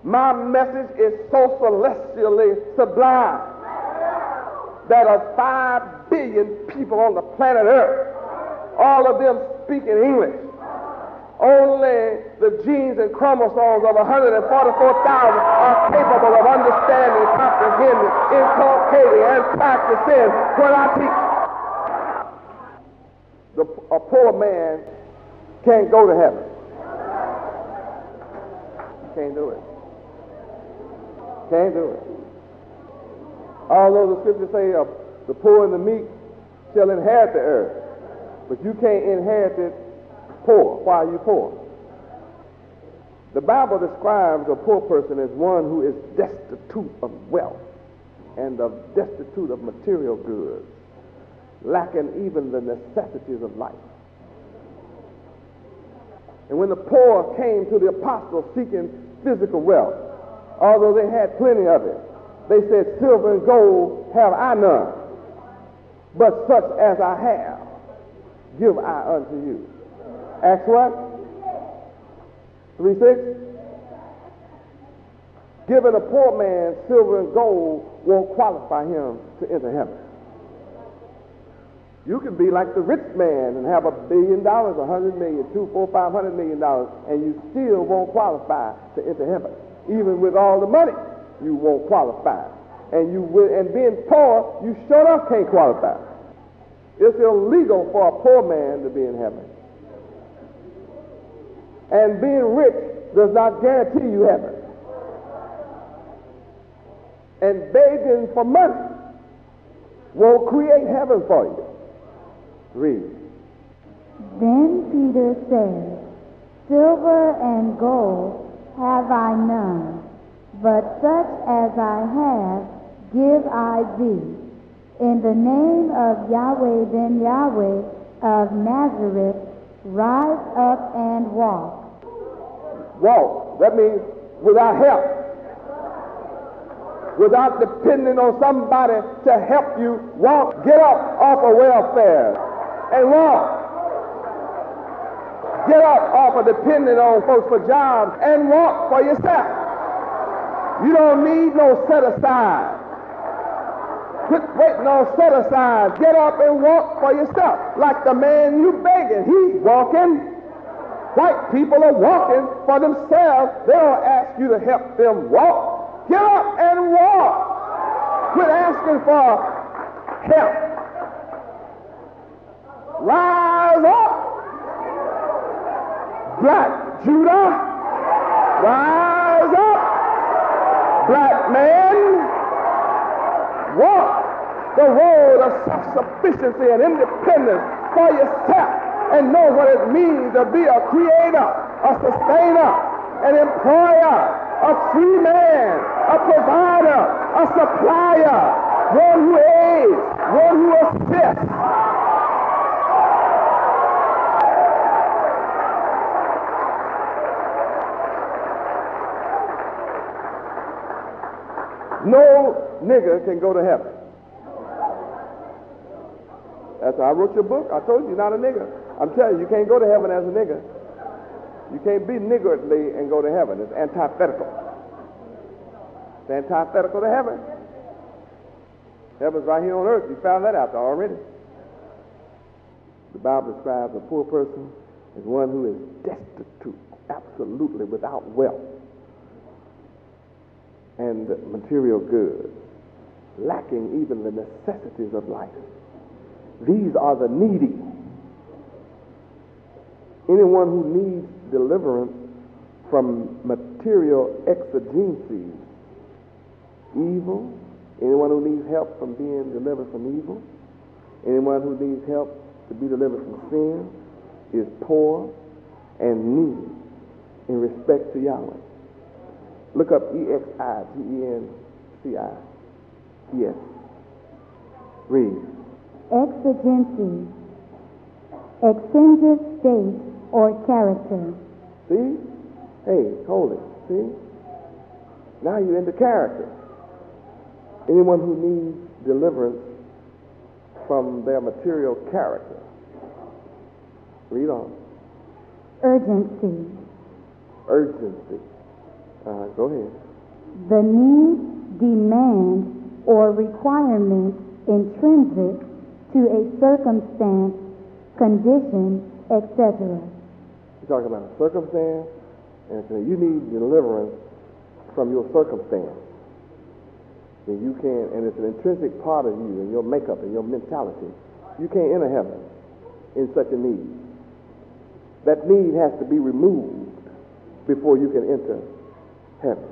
My message is so celestially sublime that of 5 billion people on the planet Earth, all of them speaking English, only the genes and chromosomes of 144,000 are capable of understanding, comprehending, inculcating, and practicing what I teach. A poor man can't go to heaven. Can't do it. Can't do it. Although the scriptures say the poor and the meek shall inherit the earth, but you can't inherit it poor. Why are you poor? The Bible describes a poor person as one who is destitute of wealth and destitute of material goods, lacking even the necessities of life. And when the poor came to the apostles seeking physical wealth, although they had plenty of it, they said, silver and gold have I none, but such as I have, give I unto you. Acts what? 3:6. Giving a poor man silver and gold won't qualify him to enter heaven. You can be like the rich man and have $1 billion, $100 million, $200, $400, $500 million, and you still won't qualify to enter heaven. Even with all the money, you won't qualify. And being poor, you sure enough can't qualify. It's illegal for a poor man to be in heaven. And being rich does not guarantee you heaven. And begging for money won't create heaven for you. Read. Then Peter said, Silver and gold have I none, but such as I have give I thee. In the name of Yahweh ben Yahweh of Nazareth, rise up and walk. Walk. That means without help. Without depending on somebody to help you walk. Get up off of welfare and walk. Get up off of depending on folks for jobs and walk for yourself. You don't need no set aside. Quit waiting on set aside. Get up and walk for yourself. Like the man you begging, he's walking. White people are walking for themselves. They don't ask you to help them walk. Get up and walk. Quit asking for help. Rise up. Black Judah. Rise up. Black man. Walk the road of self-sufficiency and independence for yourself and know what it means to be a creator, a sustainer, an employer, a free man, a provider, a supplier, one who aids, one who assists. No nigger can go to heaven. That's why I wrote your book. I told you you're not a nigger. I'm telling you, you can't go to heaven as a nigger. You can't be niggardly and go to heaven. It's antithetical. It's antithetical to heaven. Heaven's right here on earth. You found that out already. The Bible describes a poor person as one who is destitute, absolutely without wealth and material goods, lacking even the necessities of life. These are the needy. Anyone who needs deliverance from material exigencies, evil, anyone who needs help from being delivered from evil, anyone who needs help to be delivered from sin is poor and needy in respect to Yahweh. Look up EXIGENCI. Yes. Read. Exigency, exigent state or character. See? Hey, hold it. See? Now you're into character. Anyone who needs deliverance from their material character. Read on. Urgency. Urgency. Go ahead. The need, demand, or requirement intrinsic to a circumstance, condition, etc. You're talking about a circumstance, and so you need deliverance from your circumstance. And you can't, and it's an intrinsic part of you and your makeup and your mentality. You can't enter heaven in such a need. That need has to be removed before you can enter heaven.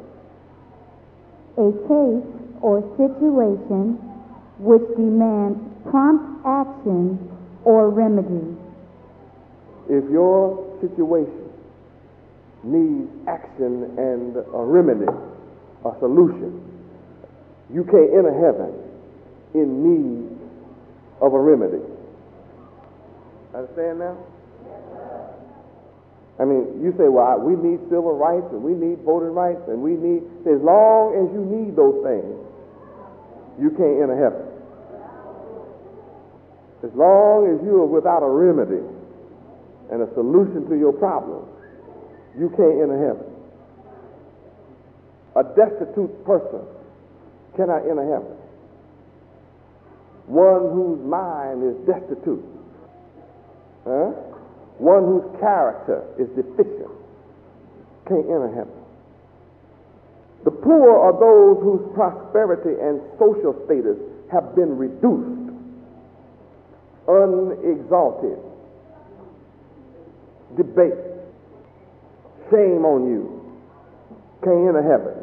A case or situation which demands prompt action or remedy. If your situation needs action and a remedy, a solution, you can't enter heaven in need of a remedy. Understand now? I mean, you say, well, we need civil rights and we need voting rights and we need, as long as you need those things, you can't enter heaven. As long as you are without a remedy and a solution to your problem, you can't enter heaven. A destitute person cannot enter heaven. one whose mind is destitute, one whose character is deficient, can't enter heaven. The poor are those whose prosperity and social status have been reduced, unexalted. Debate. Shame on you. Can't enter heaven.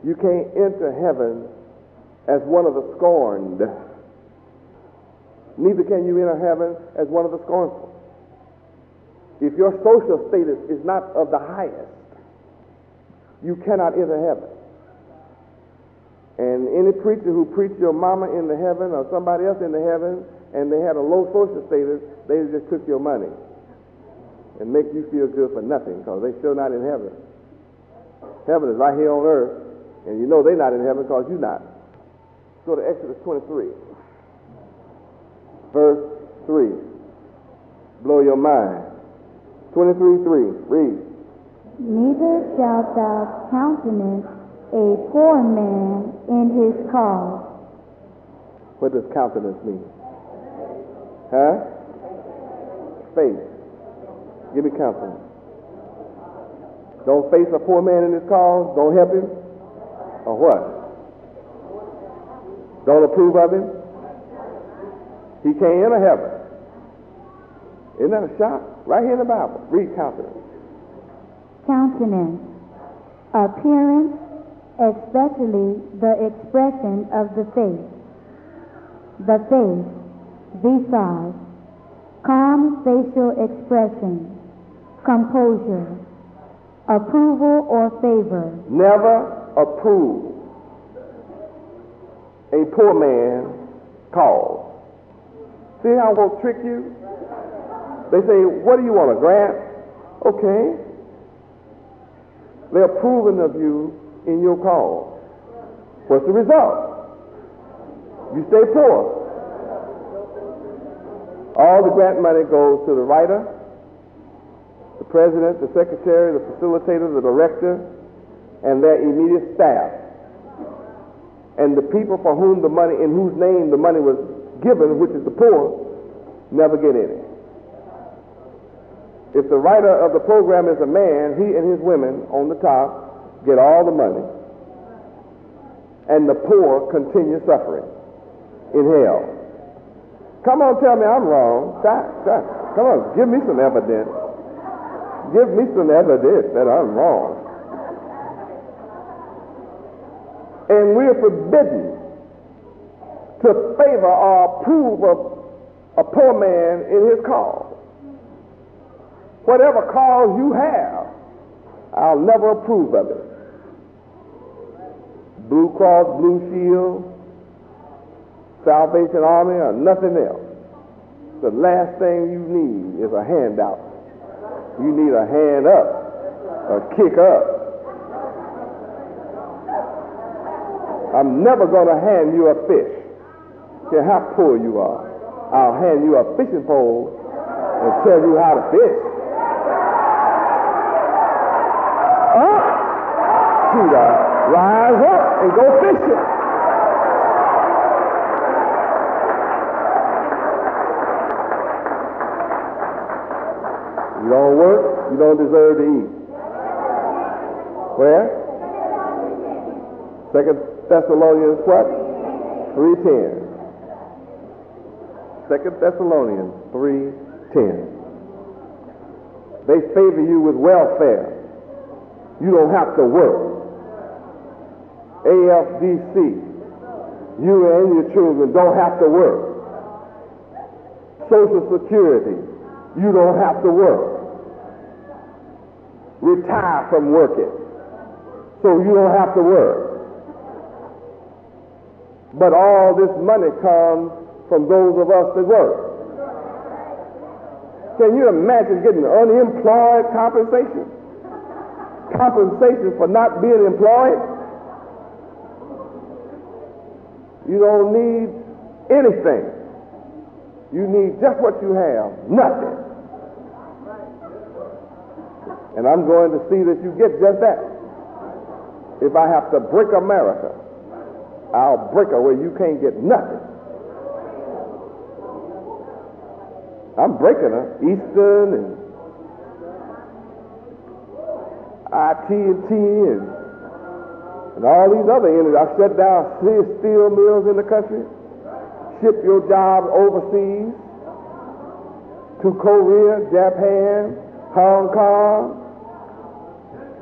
You can't enter heaven as one of the scorned. Neither can you enter heaven as one of the scornful. If your social status is not of the highest, you cannot enter heaven. And any preacher who preached your mama into heaven or somebody else into heaven and they had a low social status, they just took your money and make you feel good for nothing because they're still not in heaven. Heaven is right here on earth, and you know they're not in heaven because you're not. Go to Exodus 23, verse 3. Blow your mind. 23:3. Read. Neither shalt thou countenance a poor man in his cause. What does countenance mean? Faith. Give me countenance. Don't face a poor man in his cause. Don't help him. Or what? Don't approve of him. He can't enter heaven. Isn't that a shock? Right here in the Bible. Read countenance. Countenance, appearance, especially the expression of the face. The face, visage, calm facial expression, composure, approval or favor. Never approve a poor man's cause. See how they'll trick you? They say, what do you want, a grant? Okay. They're approving of you in your cause. What's the result? You stay poor. All the grant money goes to the writer, the president, the secretary, the facilitator, the director, and their immediate staff. And the people for whom the money, in whose name the money was given, which is the poor, never get any. If the writer of the program is a man, he and his women on the top get all the money, and the poor continue suffering in hell. Come on, tell me I'm wrong. Come on, give me some evidence. Give me some evidence that I'm wrong. And we're forbidden to favor or approve of a poor man in his cause. Whatever cause you have, I'll never approve of it. Blue Cross, Blue Shield, Salvation Army, or nothing else. The last thing you need is a handout. You need a hand up, a kick up. I'm never going to hand you a fish, care how poor you are. I'll hand you a fishing pole and tell you how to fish. Up, Judah, rise up and go fishing. You don't work, you don't deserve to eat. Where? 2 Thessalonians what? 3:10. 2 Thessalonians 3:10. They favor you with welfare. You don't have to work. AFDC, you and your children don't have to work. Social Security, you don't have to work. Retire from working, so you don't have to work. But all this money comes from those of us that work. Can you imagine getting unemployed compensation? Compensation for not being employed? You don't need anything. You need just what you have, nothing. And I'm going to see that you get just that. If I have to break America, I'll break her where you can't get nothing. I'm breaking her. Eastern and IT&T and all these other entities. I've shut down steel mills in the country, ship your jobs overseas to Korea, Japan, Hong Kong,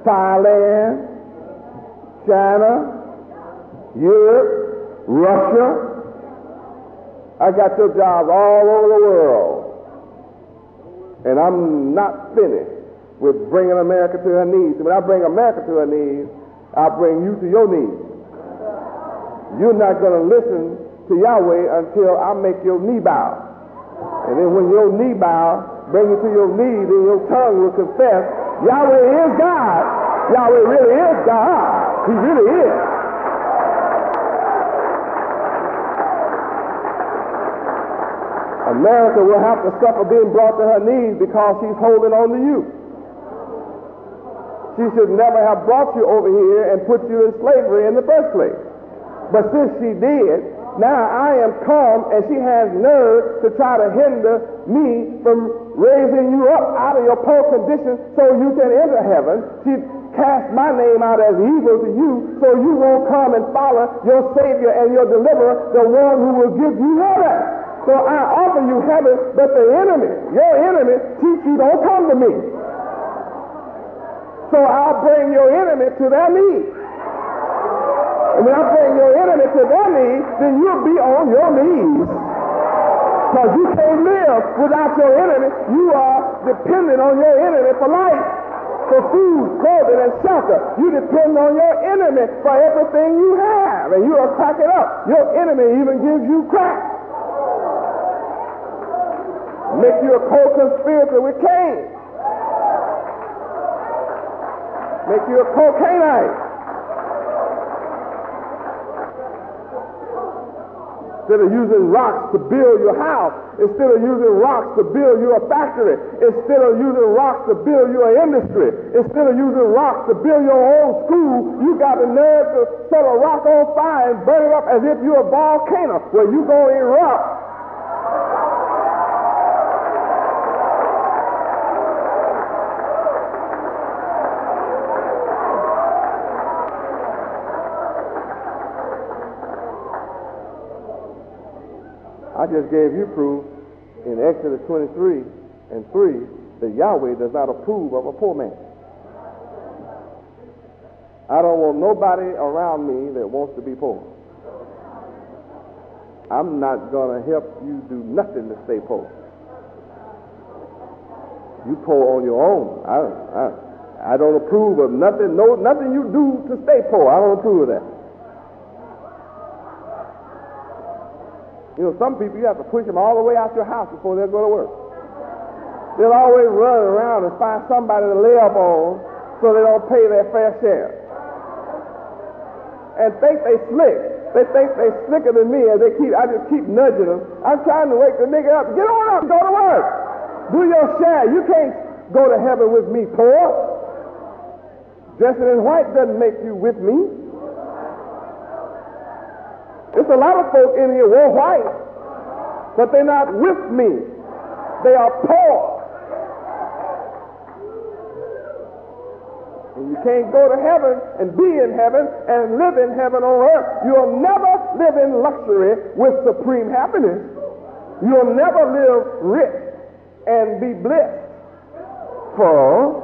Thailand, China, Europe, Russia. I got your jobs all over the world. And I'm not finished with bringing America to her knees. When I bring America to her knees, I'll bring you to your knees. You're not going to listen to Yahweh until I make your knee bow. And then when your knee bow, bring you to your knees, then your tongue will confess, Yahweh is God. Yahweh really is God. He really is. America will have to suffer being brought to her knees because she's holding on to you. She should never have brought you over here and put you in slavery in the first place. But since she did, now I am come and she has nerve to try to hinder me from raising you up out of your poor condition so you can enter heaven. She cast my name out as evil to you so you won't come and follow your Savior and your Deliverer, the one who will give you heaven. So I offer you heaven, but the enemy, your enemy, teach you don't come to me. So I'll bring your enemy to their knees. And when I bring your enemy to their knees, then you'll be on your knees. Because you can't live without your enemy. You are dependent on your enemy for life, for food, clothing, and shelter. You depend on your enemy for everything you have. And you are cracking up. Your enemy even gives you crack. Make you a co-conspirator with Cain. Make you a cocainite. Instead of using rocks to build your house, instead of using rocks to build you a factory, instead of using rocks to build you an industry, instead of using rocks to build your own school, you got the nerve to set a rock on fire and burn it up as if you're a volcano where you going to erupt. I just gave you proof in Exodus 23 and 3 that Yahweh does not approve of a poor man. I don't want nobody around me that wants to be poor. I'm not going to help you do nothing to stay poor. You poor on your own. I don't approve of nothing, nothing you do to stay poor. I don't approve of that. You know, some people, you have to push them all the way out your house before they'll go to work. They'll always run around and find somebody to lay up on so they don't pay their fair share. And think they slick. They think they slicker than me, and I just keep nudging them. I'm trying to wake the nigga up. Get on up, go to work. Do your share. You can't go to heaven with me poor. Dressing in white doesn't make you with me. There's a lot of folk in here wore white, but they're not with me. They are poor. And you can't go to heaven and be in heaven and live in heaven on earth. You'll never live in luxury with supreme happiness. You'll never live rich and be blessed for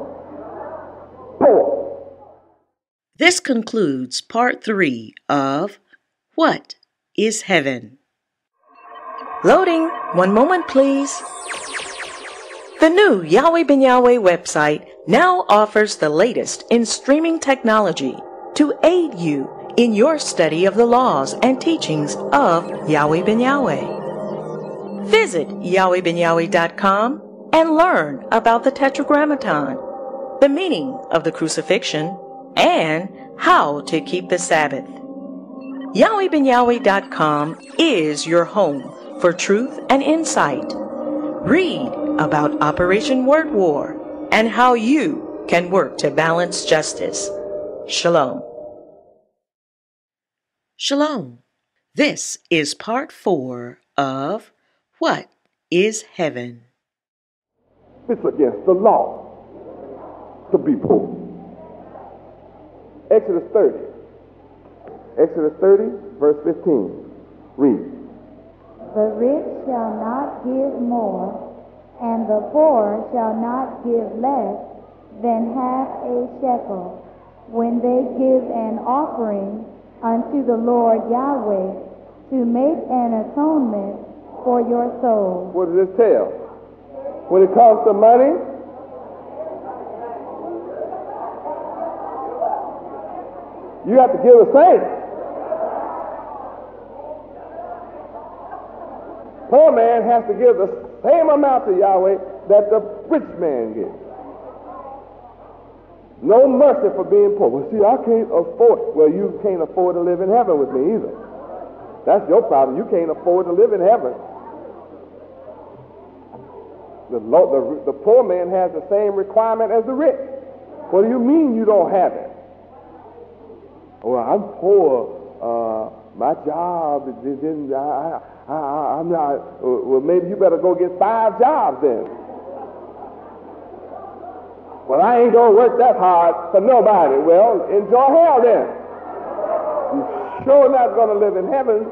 poor. This concludes part 3 of What is Heaven? Loading. One moment, please. The new Yahweh Ben Yahweh website now offers the latest in streaming technology to aid you in your study of the laws and teachings of Yahweh Ben Yahweh. Visit YahwehBenYahweh.com and learn about the Tetragrammaton, the meaning of the crucifixion, and how to keep the Sabbath. YahwehBenYahweh.com is your home for truth and insight. Read about Operation Word War and how you can work to balance justice. Shalom. Shalom. This is part 4 of What is Heaven? It's against the law to be poor. Exodus 30. Exodus 30, verse 15. Read. The rich shall not give more, and the poor shall not give less than half a shekel, when they give an offering unto the Lord Yahweh to make an atonement for your soul. What does this tell? When it comes to money, you have to give the same. Poor man has to give the same amount to Yahweh that the rich man gives. No mercy for being poor. Well, see, I can't afford. Well, you can't afford to live in heaven with me either. That's your problem. You can't afford to live in heaven. The poor man has the same requirement as the rich. What do you mean you don't have it? Well, I'm poor. My job didn't. I'm not. Well, maybe you better go get 5 jobs then. Well, I ain't gonna work that hard for nobody. Well, enjoy hell then. You're sure not gonna live in heaven.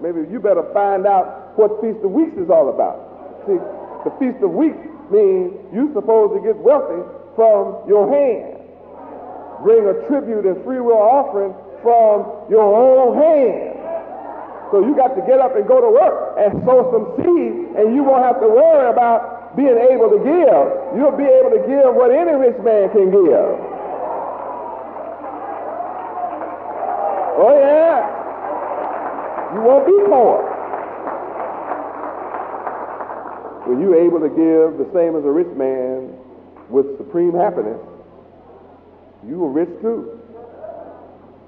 Maybe you better find out what Feast of Weeks is all about. See, the Feast of Weeks means you're supposed to get wealthy from your hand. Bring a tribute and free will offering from your own hand. So you got to get up and go to work and sow some seed, and you won't have to worry about being able to give. You'll be able to give what any rich man can give. Oh yeah. You won't be poor. When you're able to give the same as a rich man with supreme happiness, you are rich too.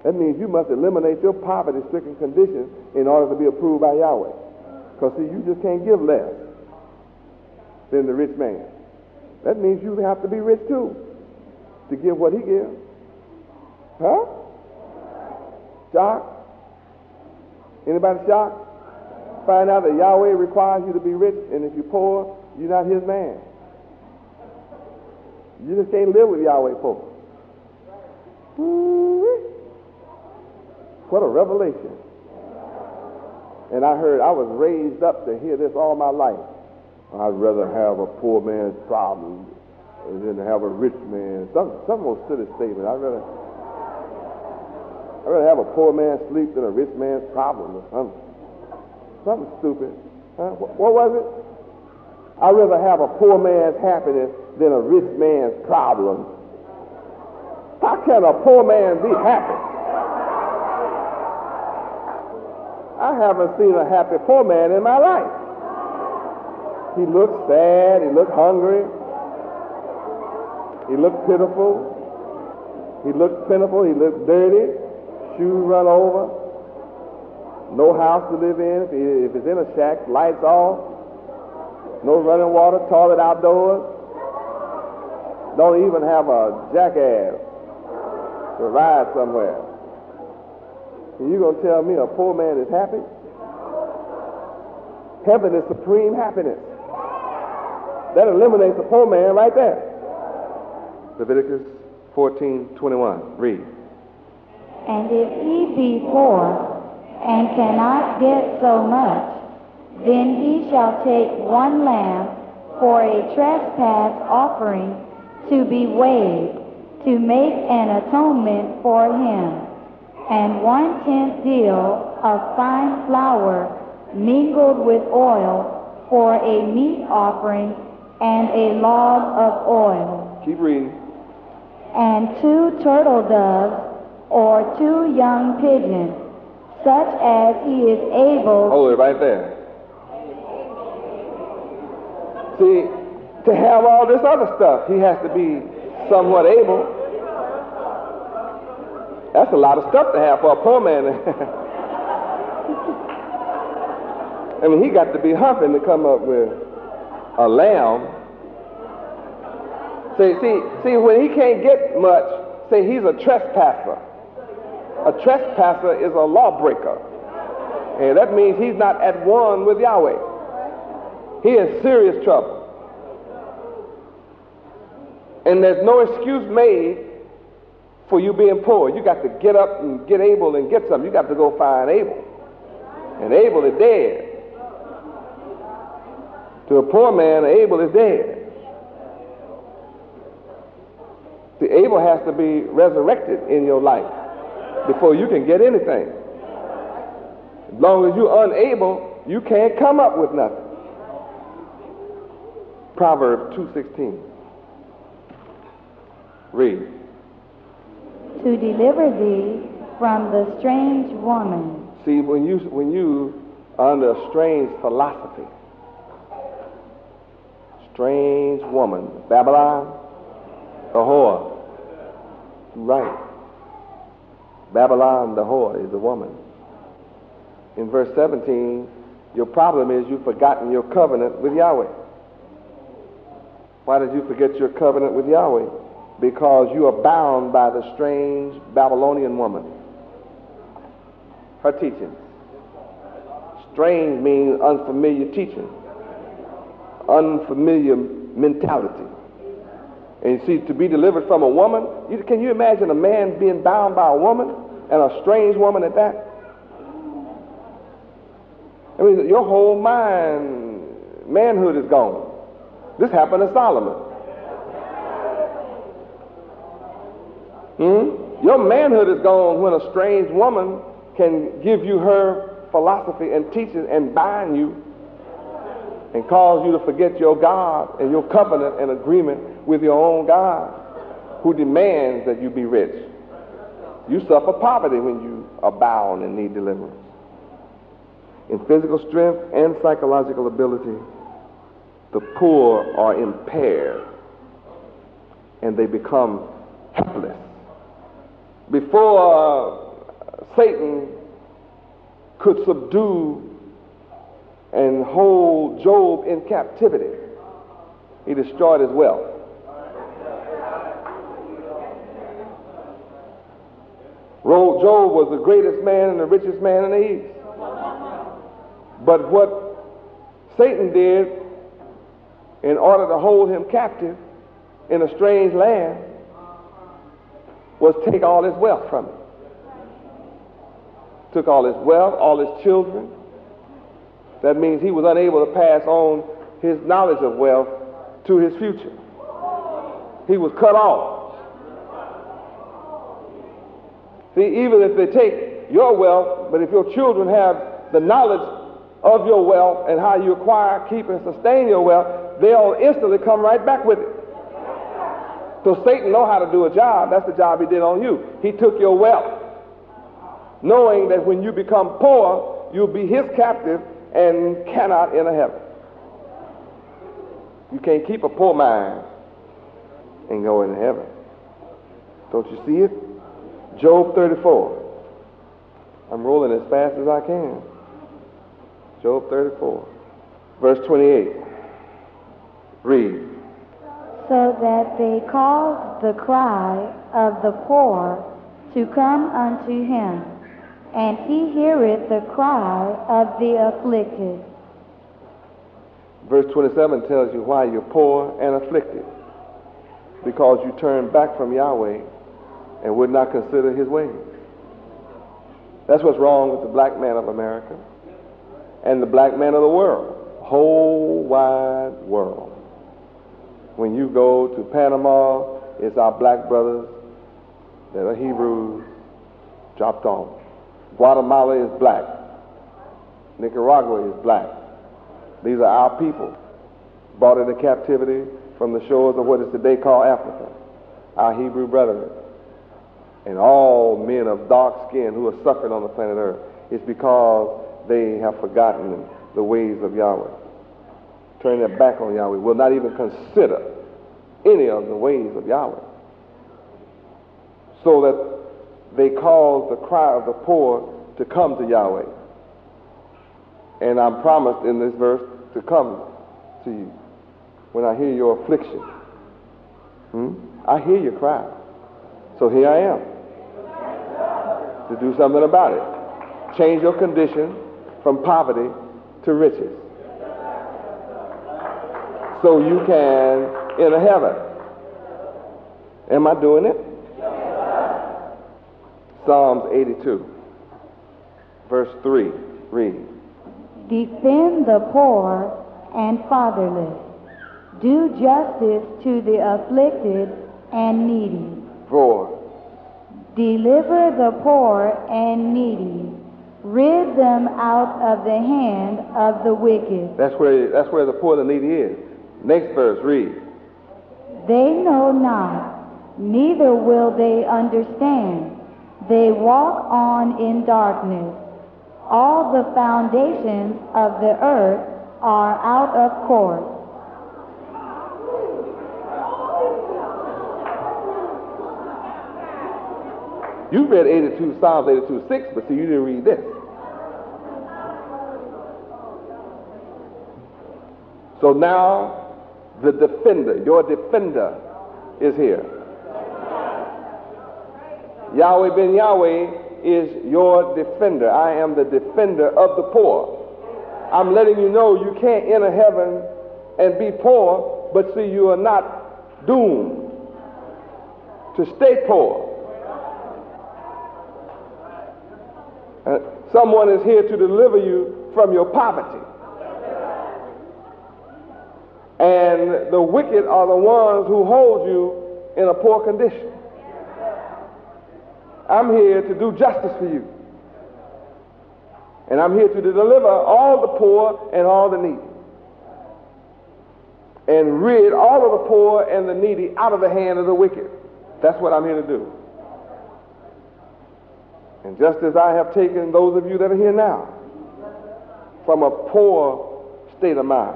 That means you must eliminate your poverty-stricken condition in order to be approved by Yahweh. Because see, you just can't give less than the rich man. That means you have to be rich too to give what he gives. Huh? Shocked? Anybody shocked? Find out that Yahweh requires you to be rich, and if you're poor, you're not his man. You just can't live with Yahweh poor. What a revelation. And I was raised up to hear this all my life. I'd rather have a poor man's problem than to have a rich man. Some most silly statement. I'd rather have a poor man sleep than a rich man's problem or something stupid. Huh? What was it? I'd rather have a poor man's happiness than a rich man's problem. How can a poor man be happy? I haven't seen a happy poor man in my life. He looked sad, he looked hungry, he looked pitiful, he looked dirty, shoes run over, no house to live in. If it's in a shack, lights off, no running water, toilet outdoors, don't even have a jackass to ride somewhere. And you gonna tell me a poor man is happy? Heaven is supreme happiness. That eliminates the poor man right there. Leviticus 14:21. Read. And if he be poor and cannot get so much, then he shall take 1 lamb for a trespass offering to be weighed, to make an atonement for him, and 1/10 deal of fine flour mingled with oil for a meat offering, and a log of oil. Keep reading. And 2 turtle doves or 2 young pigeons, such as he is able. Hold it right there. See, to have all this other stuff, he has to be somewhat able. That's a lot of stuff to have for a poor man. I mean, he got to be humping to come up with a lamb. See, when he can't get much, say he's a trespasser. A trespasser is a lawbreaker. And that means he's not at one with Yahweh. He in serious trouble. And there's no excuse made for you being poor. You got to get up and get Abel and get something. You got to go find Abel. And Abel is dead. To a poor man, Abel is dead. See, Abel has to be resurrected in your life before you can get anything. As long as you're unable, you can't come up with nothing. Proverbs 2:16. Read. To deliver thee from the strange woman. See, when you are under a strange philosophy, strange woman, Babylon, a whore. Right. Babylon, the whore, is the woman. In verse 17, your problem is you've forgotten your covenant with Yahweh. Why did you forget your covenant with Yahweh? Because you are bound by the strange Babylonian woman. Her teaching. Strange means unfamiliar teaching. Unfamiliar mentality. And you see, to be delivered from a woman, can you imagine a man being bound by a woman, and a strange woman at that? I mean, your whole manhood is gone. This happened to Solomon. Your manhood is gone when a strange woman can give you her philosophy and teaching and bind you and cause you to forget your God and your covenant and agreement with your own God, who demands that you be rich. You suffer poverty when you are bound and need deliverance. In physical strength and psychological ability, the poor are impaired and they become helpless. Before Satan could subdue and hold Job in captivity, he destroyed his wealth. Job was the greatest man and the richest man in the East. But what Satan did in order to hold him captive in a strange land was take all his wealth from him. Took all his wealth, all his children. That means he was unable to pass on his knowledge of wealth to his future. He was cut off. See, even if they take your wealth, but if your children have the knowledge of your wealth and how you acquire, keep, and sustain your wealth, they'll instantly come right back with it. So Satan knows how to do a job. That's the job he did on you. He took your wealth, knowing that when you become poor, you'll be his captive and cannot enter heaven. You can't keep a poor mind and go into heaven. Don't you see it? Job 34. I'm rolling as fast as I can. Job 34, verse 28. Read. So that they cause the cry of the poor to come unto him, and he heareth the cry of the afflicted. Verse 27 tells you why you're poor and afflicted. Because you turned back from Yahweh and would not consider his ways. That's what's wrong with the black man of America and the black man of the world, whole wide world. When you go to Panama, it's our black brothers that are Hebrews dropped off. Guatemala is black. Nicaragua is black. These are our people brought into captivity from the shores of what is today called Africa, our Hebrew brethren. And all men of dark skin who are suffering on the planet Earth, it's because they have forgotten the ways of Yahweh. Turn their back on Yahweh, will not even consider any of the ways of Yahweh. So that they cause the cry of the poor to come to Yahweh. And I'm promised in this verse to come to you when I hear your affliction. I hear your cry. So here I am to do something about it. Change your condition from poverty to riches. so you can enter heaven. Am I doing it? Psalms 82, verse 3, read. Defend the poor and fatherless. Do justice to the afflicted and needy. 4. Deliver the poor and needy. Rid them out of the hand of the wicked. That's where the poor and the needy is. Next verse, read. They know not, neither will they understand. They walk on in darkness. All the foundations of the earth are out of course. You read Psalms 82:6, but see, you didn't read this. So now, the defender, your defender, is here. Yahweh ben Yahweh is your defender. I am the defender of the poor. I'm letting you know you can't enter heaven and be poor, but see, you are not doomed to stay poor. Someone is here to deliver you from your poverty. And the wicked are the ones who hold you in a poor condition. I'm here to do justice for you. And I'm here to deliver all the poor and all the needy. And rid all of the poor and the needy out of the hand of the wicked. That's what I'm here to do. And just as I have taken those of you that are here now from a poor state of mind,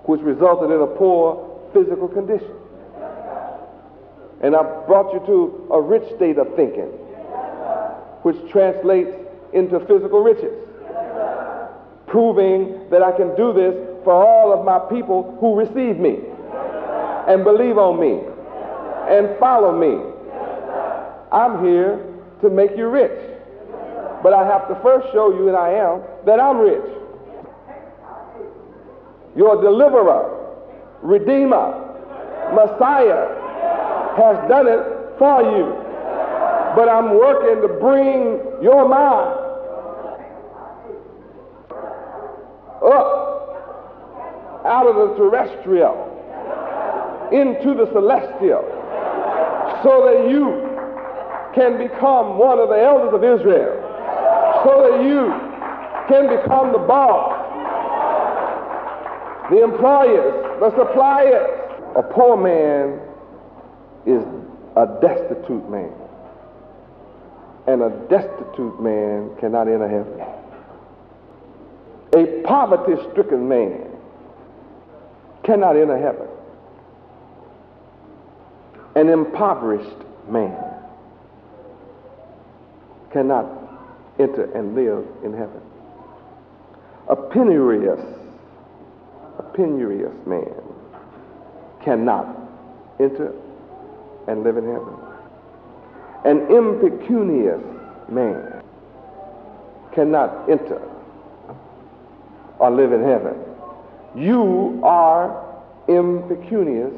which resulted in a poor physical condition, and I brought you to a rich state of thinking, which translates into physical riches, proving that I can do this for all of my people who receive me and believe on me and follow me. I'm here to make you rich. But I have to first show you, and I am, that I'm rich. Your deliverer, redeemer, Messiah has done it for you. But I'm working to bring your mind up out of the terrestrial into the celestial so that you can become one of the elders of Israel, so that you can become the boss, the employers, the suppliers. A poor man is a destitute man, and a destitute man cannot enter heaven. A poverty-stricken man cannot enter heaven. An impoverished man cannot enter and live in heaven. A penurious man cannot enter and live in heaven. An impecunious man cannot enter or live in heaven. You are impecunious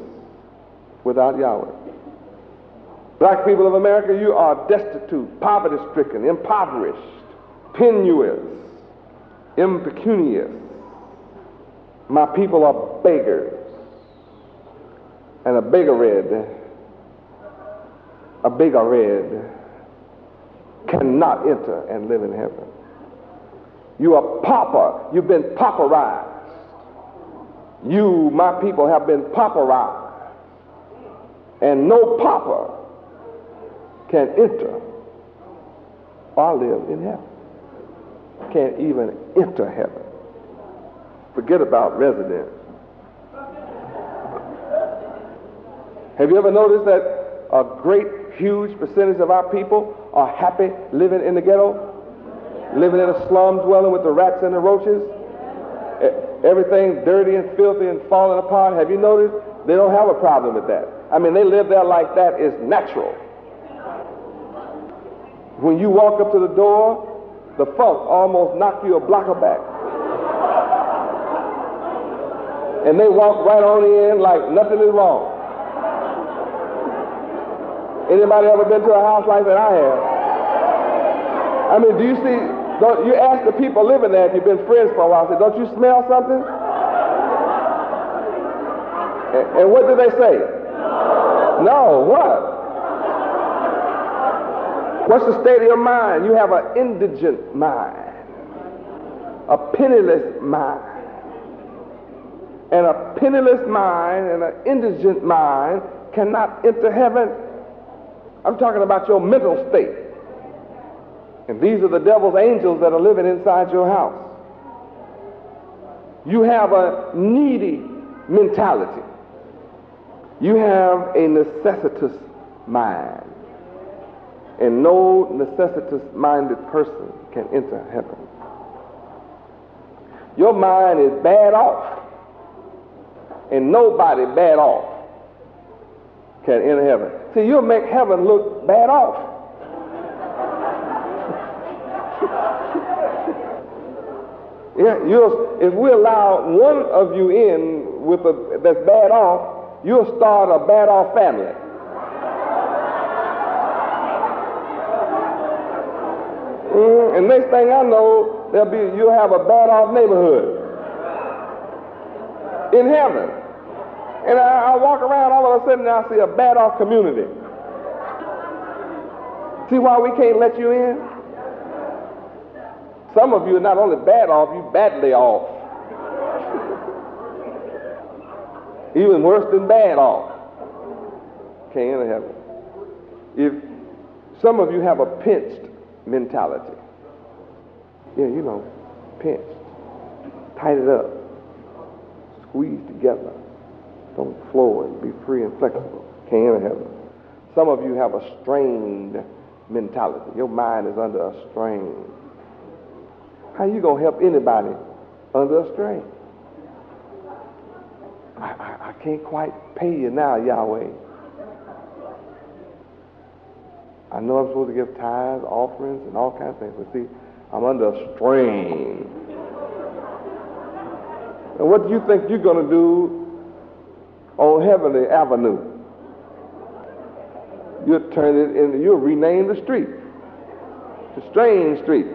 without Yahweh. Black people of America, you are destitute, poverty-stricken, impoverished, penurious, impecunious. My people are beggars. And a beggar cannot enter and live in heaven. You are pauper. You've been pauperized. You, my people, have been pauperized. And no pauper can enter or live in heaven. Can't even enter heaven. Forget about residence. Have you ever noticed that a great, huge percentage of our people are happy living in the ghetto? Living in a slum dwelling with the rats and the roaches? Everything's dirty and filthy and falling apart. Have you noticed? They don't have a problem with that. I mean, they live there like that is natural. When you walk up to the door, the funk almost knock you a block back. And they walk right on in like nothing is wrong. Anybody ever been to a house like that? I have. I mean, do you see, don't you ask the people living there if you've been friends for a while, say, don't you smell something? And what do they say? No, what? What's the state of your mind? You have an indigent mind, a penniless mind. And a penniless mind and an indigent mind cannot enter heaven. I'm talking about your mental state. And these are the devil's angels that are living inside your house. You have a needy mentality. You have a necessitous mind. And no necessitous-minded person can enter heaven. Your mind is bad off. And nobody bad off can enter heaven. See, you'll make heaven look bad off. Yeah, if we allow one of you in that's bad off, you'll start a bad off family. And next thing I know, you'll have a bad off neighborhood in heaven. And I walk around, all of a sudden I see a bad off community. See why we can't let you in? Some of you are not only bad off, you badly off. Even worse than bad off. Can't enter heaven. If some of you have a pinched mentality. Yeah, you know, pinched. Tight it up. Squeeze together. Don't flow and be free and flexible. Can't enter heaven. Some of you have a strained mentality. Your mind is under a strain. How you going to help anybody under a strain? I can't quite pay you now, Yahweh. I know I'm supposed to give tithes, offerings, and all kinds of things, but see, I'm under a strain. And what do you think you're going to do on Heavenly Avenue? You'll turn it into, you'll rename the street to Strain Street.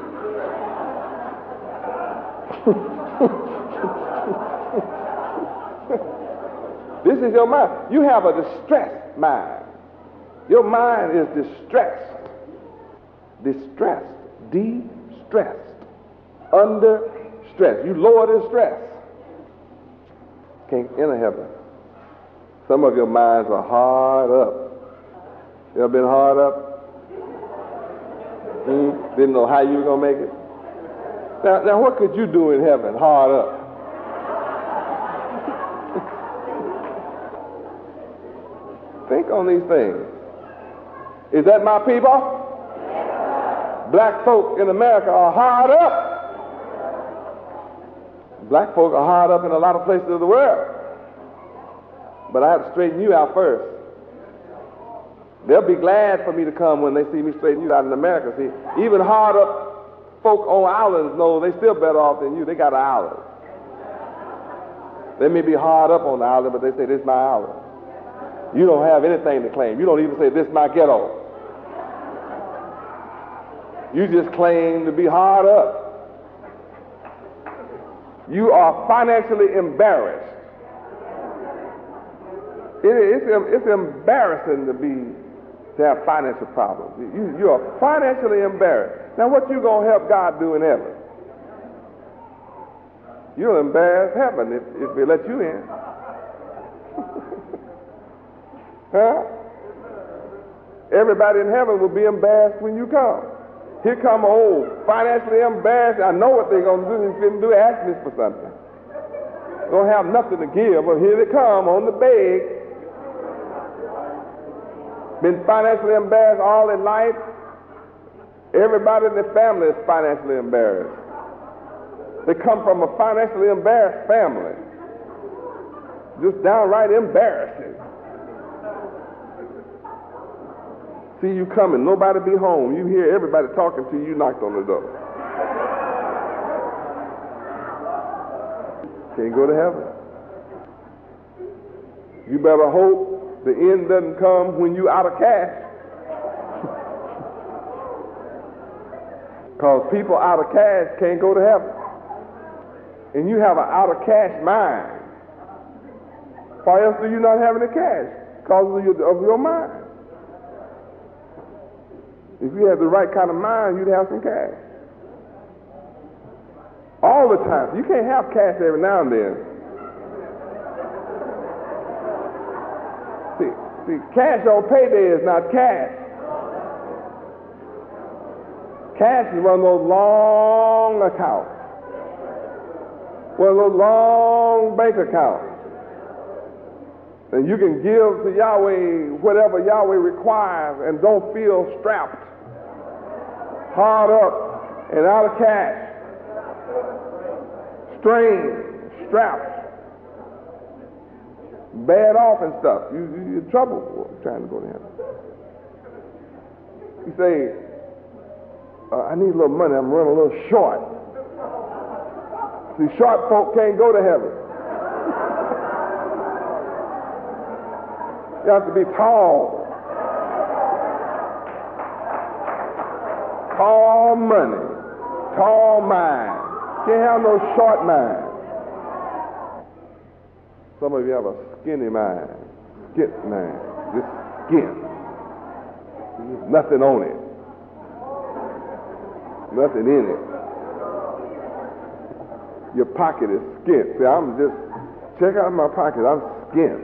This is your mind. You have a distressed mind. Your mind is distressed. Distressed. De-stressed. Under stress. You lower the stress. Can't enter heaven. Some of your minds are hard up. You ever been hard up? Didn't know how you were going to make it? Now what could you do in heaven hard up? Think on these things. Is that my people? Black folk in America are hard up. Black folk are hard up in a lot of places of the world. But I have to straighten you out first. They'll be glad for me to come when they see me straighten you out in America. See, even hard up folk on islands know they still better off than you. They got an island. They may be hard up on the island, but they say, this is my island. You don't have anything to claim. You don't even say, this is my ghetto. You just claim to be hard up. You are financially embarrassed. It's embarrassing to have financial problems. You are financially embarrassed. Now what you going to help God do in heaven? You'll embarrass heaven if they let you in. Huh? Everybody in heaven will be embarrassed when you come. Here come old, financially embarrassed. I know what they're going to do. They didn't do ask me for something. Don't have nothing to give, but here they come on the beg. Been financially embarrassed all their life. Everybody in the family is financially embarrassed. They come from a financially embarrassed family. Just downright embarrassing. See you coming, nobody be home. You hear everybody talking to you, you knocked on the door. Can't go to heaven. You better hope the end doesn't come when you out of cash. Because people out of cash can't go to heaven. And you have an out of cash mind. Why else do you not have any cash? Because of your mind. If you had the right kind of mind, you'd have some cash. All the time. You can't have cash every now and then. See, cash on payday is not cash. Cash is one of those long accounts. One of those long bank accounts. And you can give to Yahweh whatever Yahweh requires and don't feel strapped, hard up, and out of cash. Strained, strapped, bad off and stuff. You're in trouble trying to go to heaven. You say, I need a little money, I'm running a little short. See, short folk can't go to heaven. You have to be tall. Tall money, tall mind. Can't have no short mind. Some of you have a skinny mind. Skint mind. Just skin. There's nothing on it. Nothing in it. Your pocket is skint. See, I'm just, check out my pocket. I'm skint.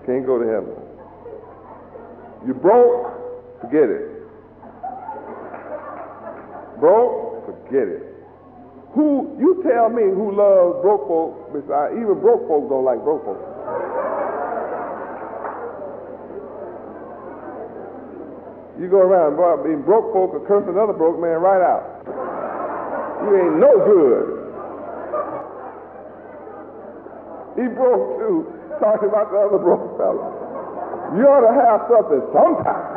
Can't go to heaven. You broke, forget it. Broke, forget it. You tell me who loves broke folk, besides, even broke folks don't like broke folks. You go around, boy, being broke folk or curse another broke man right out. You ain't no good. He broke too, talking about the other broke fella. You ought to have something sometime.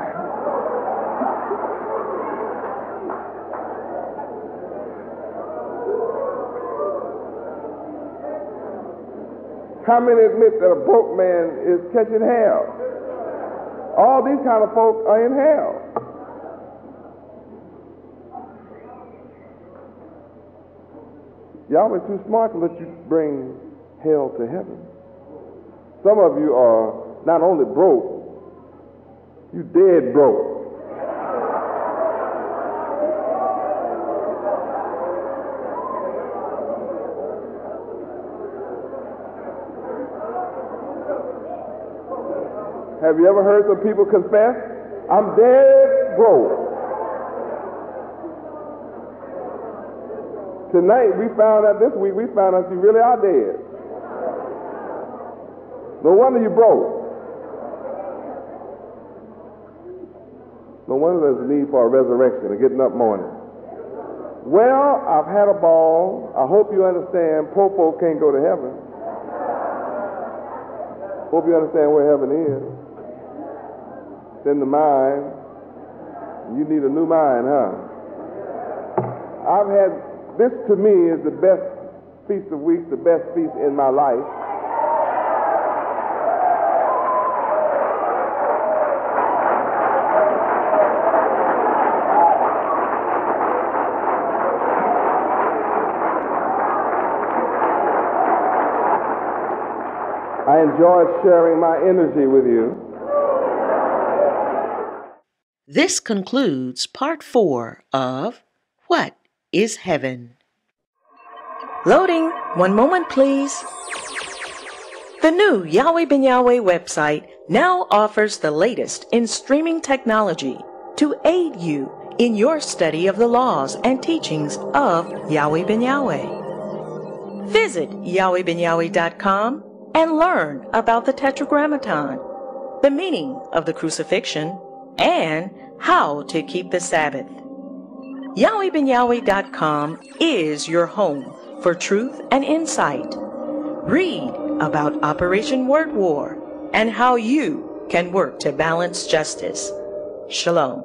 How many admit that a broke man is catching hell? All these kind of folk are in hell. Yahweh's too smart to let you bring hell to heaven. Some of you are not only broke, you dead broke. Have you ever heard some people confess, I'm dead broke? Tonight this week we found out you really are dead. No wonder you broke. No wonder there's a need for a resurrection, a getting up morning. Well, I've had a ball. I hope you understand poor folk can't go to heaven. Hope you understand where heaven is. It's in the mind. You need a new mind, huh? This to me is the best feast of weeks, the best feast in my life. I enjoyed sharing my energy with you. This concludes part 4 of What is Heaven? Loading. One moment, please. The new Yahweh Ben Yahweh website now offers the latest in streaming technology to aid you in your study of the laws and teachings of Yahweh Ben Yahweh. Visit YahwehBenYahweh.com and learn about the Tetragrammaton, the meaning of the crucifixion, and how to keep the Sabbath. YahwehBenYahweh.com is your home for truth and insight. Read about Operation Word War and how you can work to balance justice. Shalom.